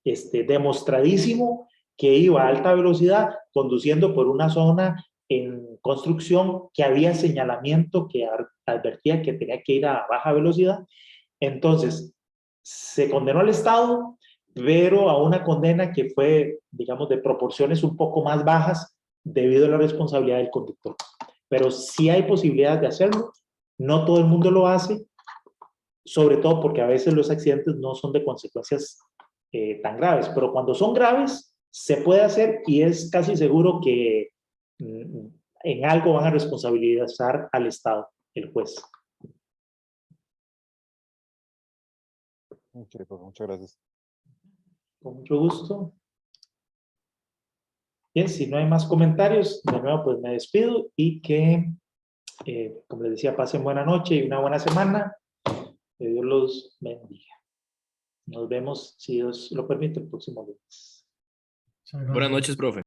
demostradísimo que iba a alta velocidad conduciendo por una zona en construcción que había señalamiento que advertía que tenía que ir a baja velocidad. Entonces, se condenó al Estado, pero a una condena que fue, digamos, de proporciones un poco más bajas debido a la responsabilidad del conductor. Pero sí hay posibilidades de hacerlo, no todo el mundo lo hace, sobre todo porque a veces los accidentes no son de consecuencias tan graves, pero cuando son graves se puede hacer y es casi seguro que en algo van a responsabilizar al Estado, el juez. Okay, pues muchas gracias. Con mucho gusto. Bien, si no hay más comentarios, de nuevo pues me despido y que, como les decía, pasen buena noche y una buena semana. Que Dios los bendiga. Nos vemos, si Dios lo permite, el próximo lunes. Buenas noches, profe.